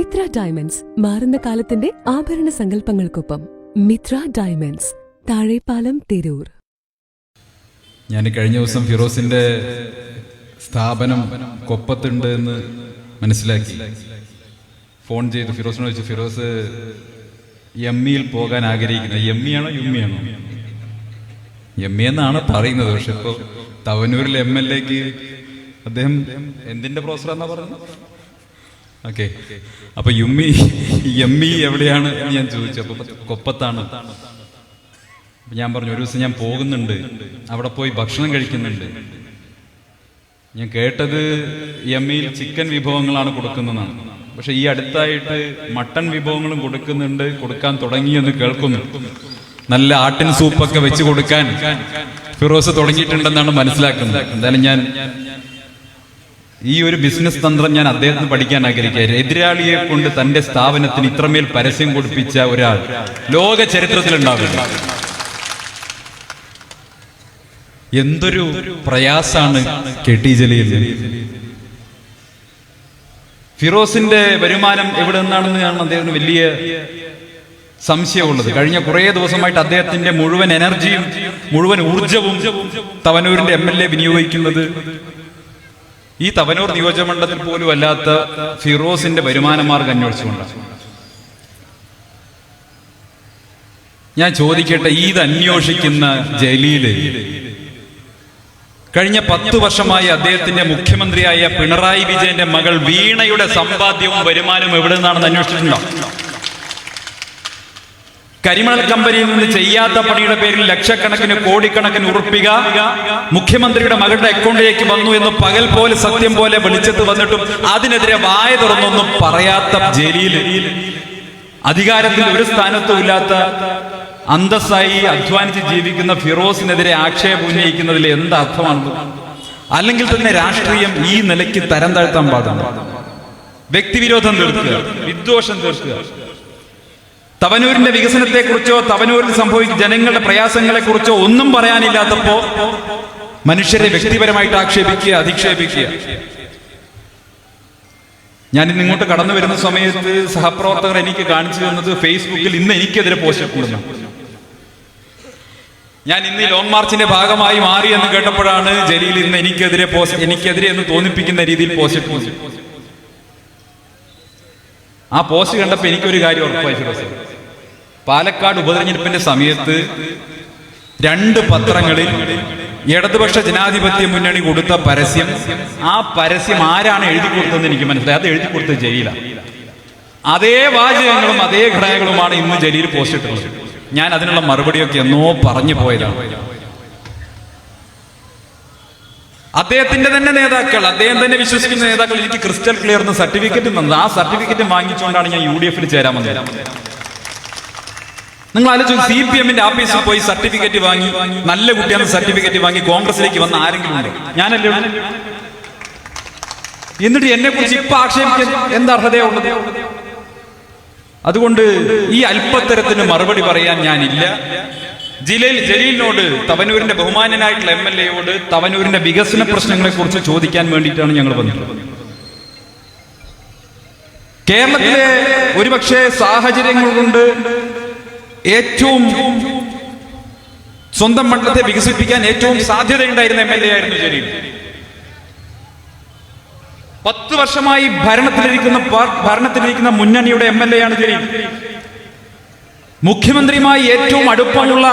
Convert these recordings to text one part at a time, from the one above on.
Mitra diamonds മാറുന്ന കാലത്തിന്റെ ആഭരണ സങ്കല്പങ്ങൾക്കൊപ്പം. മിത്ര ഡയമണ്ട്സ്, താഴെപ്പാലം, തിരൂർ. ഞാൻ കഴിഞ്ഞ ദിവസം ഫിറോസിന്റെ സ്ഥാപനം കൊപ്പത്തുണ്ട് എന്ന് മനസ്സിലാക്കി. ഫോൺ ചെയ്ത് ഫിറോസിനോട് ചോദിച്ചു, ഫിറോസ് എമ്മിയിൽ പോകാൻ ആഗ്രഹിക്കുന്നത് എമ്മിയാണോ യുമ്മിയാണോ? എമ്മി എന്നാണ് പറയുന്നത്. പക്ഷെ ഇപ്പൊ തവനൂരിൽ MLA ക്ക് അദ്ദേഹം എന്തിന്റെ പ്രൊഫസർ എന്നാ പറയുന്നത്? ഓക്കെ, അപ്പൊ എമ്മി എവിടെയാണ് എന്ന് ഞാൻ ചോദിച്ചു. അപ്പൊ കൊപ്പത്താണ്. ഞാൻ പറഞ്ഞു, ഒരു ദിവസം ഞാൻ പോകുന്നുണ്ട്, അവിടെ പോയി ഭക്ഷണം കഴിക്കുന്നുണ്ട്. ഞാൻ കേട്ടത് എമ്മിയിൽ ചിക്കൻ വിഭവങ്ങളാണ് കൊടുക്കുന്നതാണ്. പക്ഷെ ഈ അടുത്തായിട്ട് മട്ടൺ വിഭവങ്ങളും കൊടുക്കുന്നുണ്ട്, കൊടുക്കാൻ തുടങ്ങിയെന്ന് കേൾക്കുന്നു. നല്ല ആട്ടിൻ സൂപ്പൊക്കെ വെച്ച് കൊടുക്കാൻ ഫിറോസ് തുടങ്ങിയിട്ടുണ്ടെന്നാണ് മനസ്സിലാക്കുന്നത്. എന്തായാലും ഞാൻ ഈ ഒരു ബിസിനസ് തന്ത്രം ഞാൻ അദ്ദേഹത്തിന് പഠിക്കാൻ ആഗ്രഹിക്കുക. എതിരാളിയെ കൊണ്ട് തന്റെ സ്ഥാപനത്തിന് ഇത്രമേൽ പരസ്യം കൊടുപ്പിച്ച ഒരാൾ ലോക ചരിത്രത്തിലുണ്ടാവില്ല. എന്തൊരു പ്രയാസാണ് KT ജലീൽ. ഫിറോസിന്റെ വരുമാനം എവിടെ നിന്നാണെന്ന് അദ്ദേഹത്തിന് വലിയ സംശയമുള്ളത്. കഴിഞ്ഞ കുറേ ദിവസമായിട്ട് അദ്ദേഹത്തിന്റെ മുഴുവൻ എനർജിയും മുഴുവൻ ഊർജവും തവനൂരിന്റെ MLA വിനിയോഗിക്കുന്നത് ഈ തവനൂർ നിയോജകമണ്ഡലത്തിൽ പോലും അല്ലാത്ത ഫിറോസിന്റെ വരുമാന മാർഗം അന്വേഷിച്ചുകൊണ്ടാണ്. ഞാൻ ചോദിക്കട്ടെ, ഇത് അന്വേഷിക്കുന്ന ജലീല് കഴിഞ്ഞ 10 വർഷമായി അദ്ദേഹത്തിന്റെ മുഖ്യമന്ത്രിയായ പിണറായി വിജയന്റെ മകൾ വീണയുടെ സമ്പാദ്യവും വരുമാനവും എവിടെ നിന്നാണെന്ന് അന്വേഷിച്ചിട്ടുണ്ടോ? കരിമണൽ കമ്പനിയിൽ നിന്ന് ചെയ്യാത്ത പണിയുടെ പേരിൽ ലക്ഷക്കണക്കിന് കോടിക്കണക്കിന് ഉറുപ്പിക മുഖ്യമന്ത്രിയുടെ മകളുടെ അക്കൗണ്ടിലേക്ക് വന്നു എന്ന് പകൽ പോലെ സത്യം പോലെ വെളിച്ചത്ത് വന്നിട്ടും അതിനെതിരെ വായ തുറന്നൊന്നും പറയാത്ത ജലീല്, അധികാരത്തിൽ ഒരു സ്ഥാനത്തും ഇല്ലാത്ത അന്തസ്സായി അധ്വാനിച്ച് ജീവിക്കുന്ന ഫിറോസിനെതിരെ ആക്ഷേപം ഉന്നയിക്കുന്നതിൽ എന്ത് അർത്ഥമാണ്? അല്ലെങ്കിൽ തന്നെ രാഷ്ട്രീയം ഈ നിലയ്ക്ക് തരം താഴ്ത്താൻ പാടില്ല. വ്യക്തിവിരോധം തീർക്കുക, വിദ്വേഷം തീർക്കുക. തവനൂരിന്റെ വികസനത്തെ കുറിച്ചോ തവനൂരിൽ സംഭവിക്കുന്ന ജനങ്ങളുടെ പ്രയാസങ്ങളെ കുറിച്ചോ ഒന്നും പറയാനില്ലാത്തപ്പോ മനുഷ്യരെ വ്യക്തിപരമായിട്ട് ആക്ഷേപിക്കുക, അധിക്ഷേപിക്കുക. ഞാൻ ഇന്ന് ഇങ്ങോട്ട് കടന്നു വരുന്ന സമയത്ത് സഹപ്രവർത്തകർ എനിക്ക് കാണിച്ചു തന്നത് ഫേസ്ബുക്കിൽ ഇന്ന് എനിക്കെതിരെ പോസ്റ്റ് ഇടുന്നു. ഞാൻ ഇന്ന് ലോങ് മാർച്ചിന്റെ ഭാഗമായി മാറി എന്ന് കേട്ടപ്പോഴാണ് ജലീൽ ഇന്ന് എനിക്കെതിരെ എന്ന് തോന്നിപ്പിക്കുന്ന രീതിയിൽ പോസ്റ്റ് ഇട്ടു. ആ പോസ്റ്റ് കണ്ടപ്പോ എനിക്കൊരു കാര്യം ഉറപ്പായി. ഫിറോസ്, പാലക്കാട് ഉപതെരഞ്ഞെടുപ്പിന്റെ സമയത്ത് 2 പത്രങ്ങളിൽ ഇടതുപക്ഷ ജനാധിപത്യ മുന്നണി കൊടുത്ത പരസ്യം, ആ പരസ്യം ആരാണ് എഴുതി കൊടുത്തതെന്ന് എനിക്ക് മനസ്സിലായി. അത് എഴുതി കൊടുത്തത് ജലീലാണ്. അതേ വാചകങ്ങളും അതേ ഘടകങ്ങളുമാണ് ഇന്ന് ജലീൽ പോസ്റ്റ് ഇട്ടുള്ളത്. ഞാൻ അതിനുള്ള മറുപടിയൊക്കെ എന്നോ പറഞ്ഞു പോയതാണ്. അദ്ദേഹത്തിന്റെ തന്നെ നേതാക്കൾ, അദ്ദേഹം തന്നെ വിശ്വസിക്കുന്ന നേതാക്കൾ എനിക്ക് ക്രിസ്റ്റൽ ക്ലിയർ എന്ന സർട്ടിഫിക്കറ്റ് തന്നത്. ആ സർട്ടിഫിക്കറ്റ് വാങ്ങിച്ചുകൊണ്ടാണ് ഞാൻ UDF ചേരാൻ വന്നത്. നിങ്ങൾ ആലോചിച്ചു, CPM-ന്റെ ഓഫീസിൽ പോയി സർട്ടിഫിക്കറ്റ് വാങ്ങി, നല്ല കുട്ടിയാണ് സർട്ടിഫിക്കറ്റ് വാങ്ങി കോൺഗ്രസിലേക്ക് വന്ന ആരെങ്കിലും ഉണ്ട്? ഞാനല്ലേ. എന്നിട്ട് എന്നെ കുറിച്ച് ഇപ്പൊ ആക്ഷേപിക്കാൻ എന്താ അർഹതയുള്ളത്? അതുകൊണ്ട് ഈ അല്പത്തരത്തിന് മറുപടി പറയാൻ ഞാനില്ല. ജലീലിനോട്, തവനൂരിന്റെ ബഹുമാന്യനായിട്ടുള്ള MLA-യോട് തവനൂരിന്റെ വികസന പ്രശ്നങ്ങളെ കുറിച്ച് ചോദിക്കാൻ വേണ്ടിയിട്ടാണ് ഞങ്ങൾ വന്നിട്ടുള്ളത്. കേരളത്തിലെ ഒരുപക്ഷെ സാഹചര്യങ്ങൾ കൊണ്ട് ഏറ്റവും സ്വന്തം മണ്ഡലത്തെ വികസിപ്പിക്കാൻ ഏറ്റവും സാധ്യതയുണ്ടായിരുന്ന MLA ആയിരുന്നു ജലീൽ. 10 വർഷമായി ഭരണത്തിലിരിക്കുന്ന മുന്നണിയുടെ MLA ആണ് ജലീൽ. മുഖ്യമന്ത്രിയുമായി ഏറ്റവും അടുപ്പമുള്ള,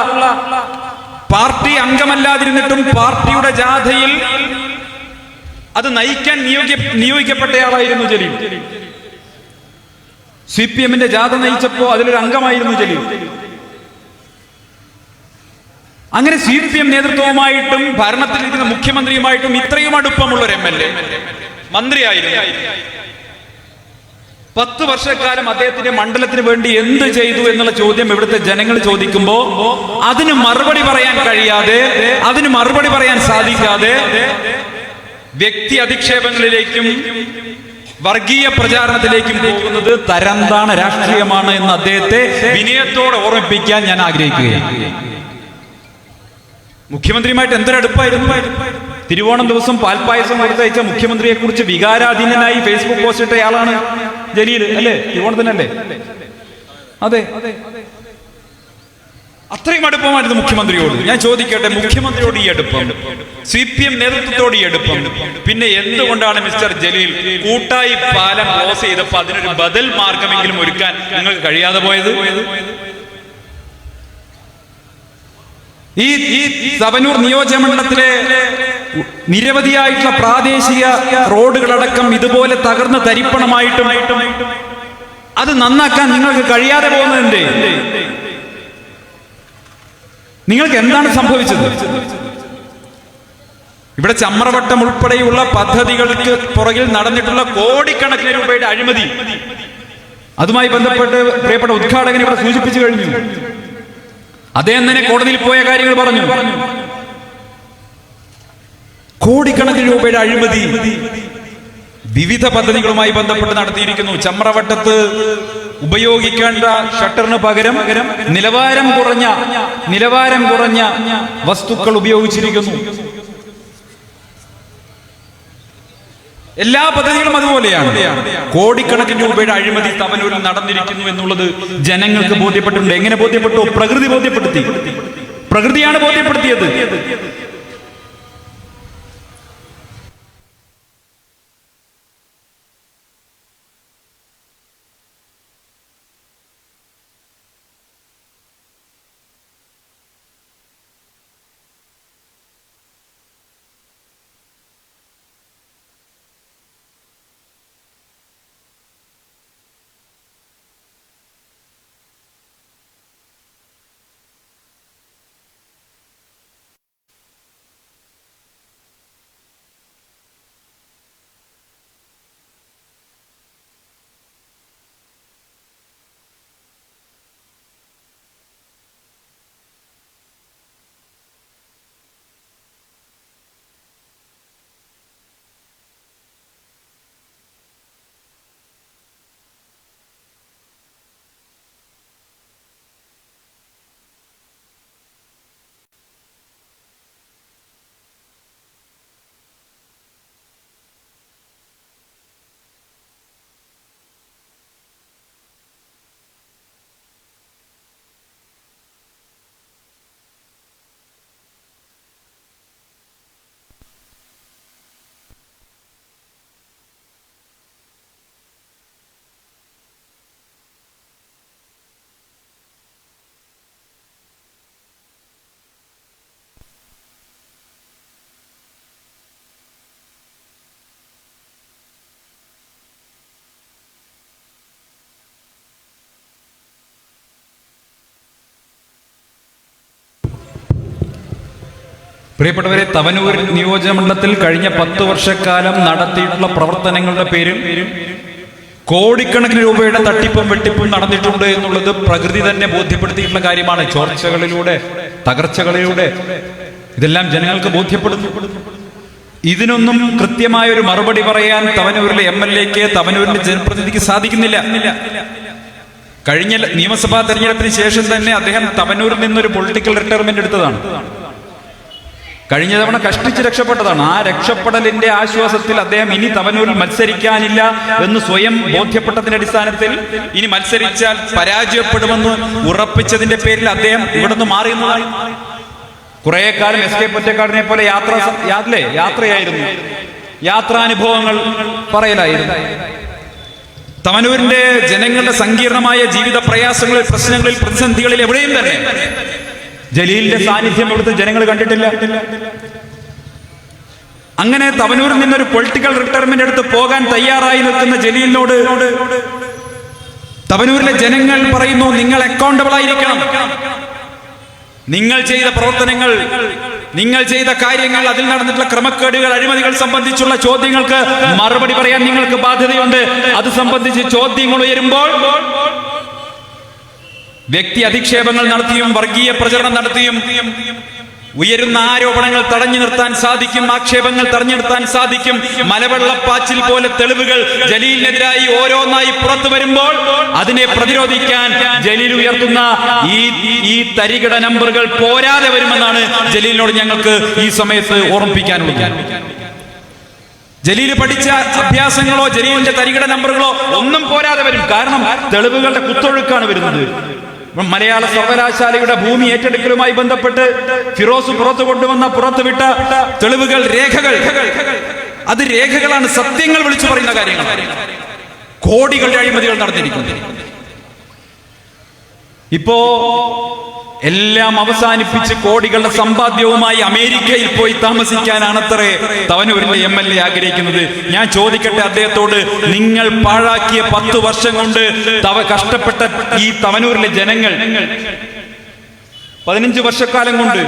പാർട്ടി അംഗമല്ലാതിരുന്നിട്ടും പാർട്ടിയുടെ ജാഥയിൽ അത് നയിക്കാൻ നിയോഗിക്കപ്പെട്ടയാളായിരുന്നു ജലീൽ. CPM-ന്റെ ജാഥ നയിച്ചപ്പോ അതിലൊരു അംഗമായിരുന്നു ജലീൽ. അങ്ങനെ CPM നേതൃത്വവുമായിട്ടും ഭരണത്തിലിരിക്കുന്ന മുഖ്യമന്ത്രിയുമായിട്ടും ഇത്രയും അടുപ്പമുള്ള ഒരു MLA മന്ത്രിയായിരുന്നു. 10 വർഷക്കാലം അദ്ദേഹത്തിന്റെ മണ്ഡലത്തിന് വേണ്ടി എന്ത് ചെയ്തു എന്നുള്ള ചോദ്യം ഇവിടുത്തെ ജനങ്ങൾ ചോദിക്കുമ്പോ അതിന് മറുപടി പറയാൻ കഴിയാതെ, അതിന് മറുപടി പറയാൻ സാധിക്കാതെ വ്യക്തി അധിക്ഷേപങ്ങളിലേക്കും വർഗീയ പ്രചാരണത്തിലേക്കും പോകുന്നത് തരംതാണ രാഷ്ട്രീയമാണ് എന്ന് അദ്ദേഹത്തെ വിനയത്തോടെ ഓർമ്മിപ്പിക്കാൻ ഞാൻ ആഗ്രഹിക്കുകയാണ്. മുഖ്യമന്ത്രിയുമായിട്ട് എന്തൊരടുപ്പായിരുന്നു. തിരുവോണം ദിവസം പാൽപ്പായസം കൊടുത്തയച്ച മുഖ്യമന്ത്രിയെ കുറിച്ച് വികാരാധീനനായി ഫേസ്ബുക്ക് പോസ്റ്റ് ഇട്ടയാളാണ്. ജലീൽ അല്ലേ? തിരുവോണം തന്നെ അല്ലേ? അതെ, അത്രയും അടുപ്പമായിരുന്നു മുഖ്യമന്ത്രിയോട്. ഞാൻ ചോദിക്കട്ടെ, മുഖ്യമന്ത്രിയോട് ഈ അടുപ്പം, CPM നേതൃത്വത്തോട് ഈ അടുപ്പം, പിന്നെ എന്തുകൊണ്ടാണ് മിസ്റ്റർ ജലീൽ കൂട്ടായി പാലം ക്ലോസ് ചെയ്തപ്പോൾ അതിനൊരു ബദൽ മാർഗമെങ്കിലും ഒരുക്കാൻ നിങ്ങൾക്ക് കഴിയാതെ പോയത്? ഈ തവനൂർ നിയോജകമണ്ഡലത്തിലെ നിരവധിയായിട്ടുള്ള പ്രാദേശിക റോഡുകളടക്കം ഇതുപോലെ തകർന്ന് തരിപ്പണമായിട്ടും അത് നന്നാക്കാൻ നിങ്ങൾക്ക് കഴിയാതെ പോകുന്നതിന്റെ നിങ്ങൾക്ക് എന്താണ് സംഭവിച്ചത്? ഇവിടെ ചമ്രവട്ടം ഉൾപ്പെടെയുള്ള പദ്ധതികൾക്ക് പുറകിൽ നടന്നിട്ടുള്ള കോടിക്കണക്കിന് രൂപയുടെ അഴിമതി, അതുമായി ബന്ധപ്പെട്ട് പ്രിയപ്പെട്ട ഉദ്ഘാടകൻ ഇവിടെ സൂചിപ്പിച്ചു കഴിഞ്ഞു. അദ്ദേഹം തന്നെ കോടതിയിൽ പോയ കാര്യങ്ങൾ പറഞ്ഞു. കോടിക്കണക്കിന് രൂപയുടെ അഴിമതി വിവിധ പദ്ധതികളുമായി ബന്ധപ്പെട്ട് നടത്തിയിരിക്കുന്നു. ചമ്രവട്ടത്ത് ഉപയോഗിക്കേണ്ട ഷട്ടറിന് പകരം നിലവാരം കുറഞ്ഞ വസ്തുക്കൾ ഉപയോഗിച്ചിരിക്കുന്നു. എല്ലാ പദ്ധതികളും അതുപോലെയാണ്. കോടിക്കണക്കിന് രൂപയുടെ അഴിമതി തവനൂരിൽ നടന്നിരിക്കുന്നു എന്നുള്ളത് ജനങ്ങൾക്ക് ബോധ്യപ്പെട്ടിട്ടുണ്ട്. എങ്ങനെ ബോധ്യപ്പെട്ടു? പ്രകൃതി ബോധ്യപ്പെടുത്തി. പ്രകൃതിയാണ് ബോധ്യപ്പെടുത്തിയത്. പ്രിയപ്പെട്ടവരെ, തവനൂർ നിയോജകമണ്ഡലത്തിൽ കഴിഞ്ഞ 10 വർഷക്കാലം നടത്തിയിട്ടുള്ള പ്രവർത്തനങ്ങളുടെ പേരിൽ കോടിക്കണക്കിന് രൂപയുടെ തട്ടിപ്പും വെട്ടിപ്പും നടന്നിട്ടുണ്ട് എന്നുള്ളത് പ്രകൃതി തന്നെ ബോധ്യപ്പെടുത്തിയിട്ടുള്ള കാര്യമാണ്. ചോർച്ചകളിലൂടെ, തകർച്ചകളിലൂടെ ഇതെല്ലാം ജനങ്ങൾക്ക് ബോധ്യപ്പെടുന്നു. ഇതിനൊന്നും കൃത്യമായ ഒരു മറുപടി പറയാൻ തവനൂരിലെ MLAക്ക്, തവനൂരിന്റെ ജനപ്രതിനിധിക്ക് സാധിക്കുന്നില്ല. കഴിഞ്ഞ നിയമസഭാ തെരഞ്ഞെടുപ്പിന് ശേഷം തന്നെ അദ്ദേഹം തവനൂരിൽ നിന്നൊരു പൊളിറ്റിക്കൽ റിട്ടയർമെന്റ് എടുത്തതാണ്. കഴിഞ്ഞ തവണ കഷ്ടിച്ച് രക്ഷപ്പെട്ടതാണ്. ആ രക്ഷപ്പെടലിന്റെ ആശ്വാസത്തിൽ അദ്ദേഹം ഇനി തവനൂരിൽ മത്സരിക്കാനില്ല എന്ന് സ്വയം ബോധ്യപ്പെട്ടതിന്റെ അടിസ്ഥാനത്തിൽ ഇനി മത്സരിച്ചാൽ പരാജയപ്പെടുമെന്ന് ഉറപ്പിച്ചതിന്റെ പേരിൽ അദ്ദേഹം ഇവിടുന്ന് മാറിയെന്നതാണ്. കുറെ കാലം SK പൊറ്റക്കാടിനെ പോലെ യാത്രയായിരുന്നു, യാത്രാനുഭവങ്ങൾ പറയലായിരുന്നു. തവനൂരിന്റെ ജനങ്ങളുടെ സങ്കീർണമായ ജീവിത പ്രയാസങ്ങളിൽ, പ്രശ്നങ്ങളിൽ, പ്രതിസന്ധികളിൽ എവിടെയും തന്നെ ജലീലിന്റെ സാന്നിധ്യം ഇവിടുത്തെ ജനങ്ങൾ കണ്ടിട്ടില്ല. അങ്ങനെ തവനൂരിൽ നിന്നൊരു പൊളിറ്റിക്കൽ റിട്ടയർമെന്റ് എടുത്ത് പോകാൻ തയ്യാറായി നിൽക്കുന്ന ജലീലിനോട് തവനൂരിലെ ജനങ്ങൾ പറയുന്നു, നിങ്ങൾ അക്കൗണ്ടബിൾ ആയിരിക്കണം. നിങ്ങൾ ചെയ്ത പ്രവർത്തനങ്ങൾ, നിങ്ങൾ ചെയ്ത കാര്യങ്ങൾ, അതിൽ നടന്നിട്ടുള്ള ക്രമക്കേടുകൾ, അഴിമതികൾ സംബന്ധിച്ചുള്ള ചോദ്യങ്ങൾക്ക് മറുപടി പറയാൻ നിങ്ങൾക്ക് ബാധ്യതയുണ്ട്. അത് സംബന്ധിച്ച് ചോദ്യങ്ങൾ ഉയരുമ്പോൾ വ്യക്തി അധിക്ഷേപങ്ങൾ നടത്തിയും വർഗീയ പ്രചരണം നടത്തിയും ഉയരുന്ന ആരോപണങ്ങൾ തടഞ്ഞു നിർത്താൻ സാധിക്കും, ആക്ഷേപങ്ങൾ തടഞ്ഞു നിർത്താൻ സാധിക്കും. മലവെള്ളപ്പാച്ചിൽ പോലെ തെളിവുകൾ ജലീലിനെതിരായി ഓരോന്നായി പുറത്തു വരുമ്പോൾ അതിനെ പ്രതിരോധിക്കാൻ ജലീൽ ഉയർത്തുന്ന ഈ തരികിട നമ്പറുകൾ പോരാതെ വരുമെന്നാണ് ജലീലിനോട് ഞങ്ങൾക്ക് ഈ സമയത്ത് ഓർമ്മിപ്പിക്കാനുള്ളത്. ജലീൽ പഠിച്ച അഭ്യാസങ്ങളോ ജലീലിന്റെ തരികിട നമ്പറുകളോ ഒന്നും പോരാതെ വരും. കാരണം തെളിവുകളുടെ കുത്തൊഴുക്കാണ് വരുന്നത്. മലയാള സർവകലാശാലയുടെ ഭൂമി ഏറ്റെടുക്കലുമായി ബന്ധപ്പെട്ട് ഫിറോസ് പുറത്തുവിട്ട തെളിവുകൾ, രേഖകൾ, അത് രേഖകളാണ്, സത്യങ്ങൾ വിളിച്ചു പറയുന്ന കാര്യങ്ങൾ. കോടികളുടെ അഴിമതികൾ നടന്നിരിക്കുന്നു. ഇപ്പോ എല്ലാം അവസാനിപ്പിച്ച് കോടികളുടെ സമ്പാദ്യവുമായി അമേരിക്കയിൽ പോയി താമസിക്കാനാണത്രേ തവനൂരിന്റെ MLA ആഗ്രഹിക്കുന്നത്. ഞാൻ ചോദിക്കട്ടെ അദ്ദേഹത്തോട്, നിങ്ങൾ പാഴാക്കിയ 10 വർഷം കൊണ്ട് കഷ്ടപ്പെട്ട ഈ തവനൂരിലെ ജനങ്ങൾ 15 വർഷക്കാലം കൊണ്ട്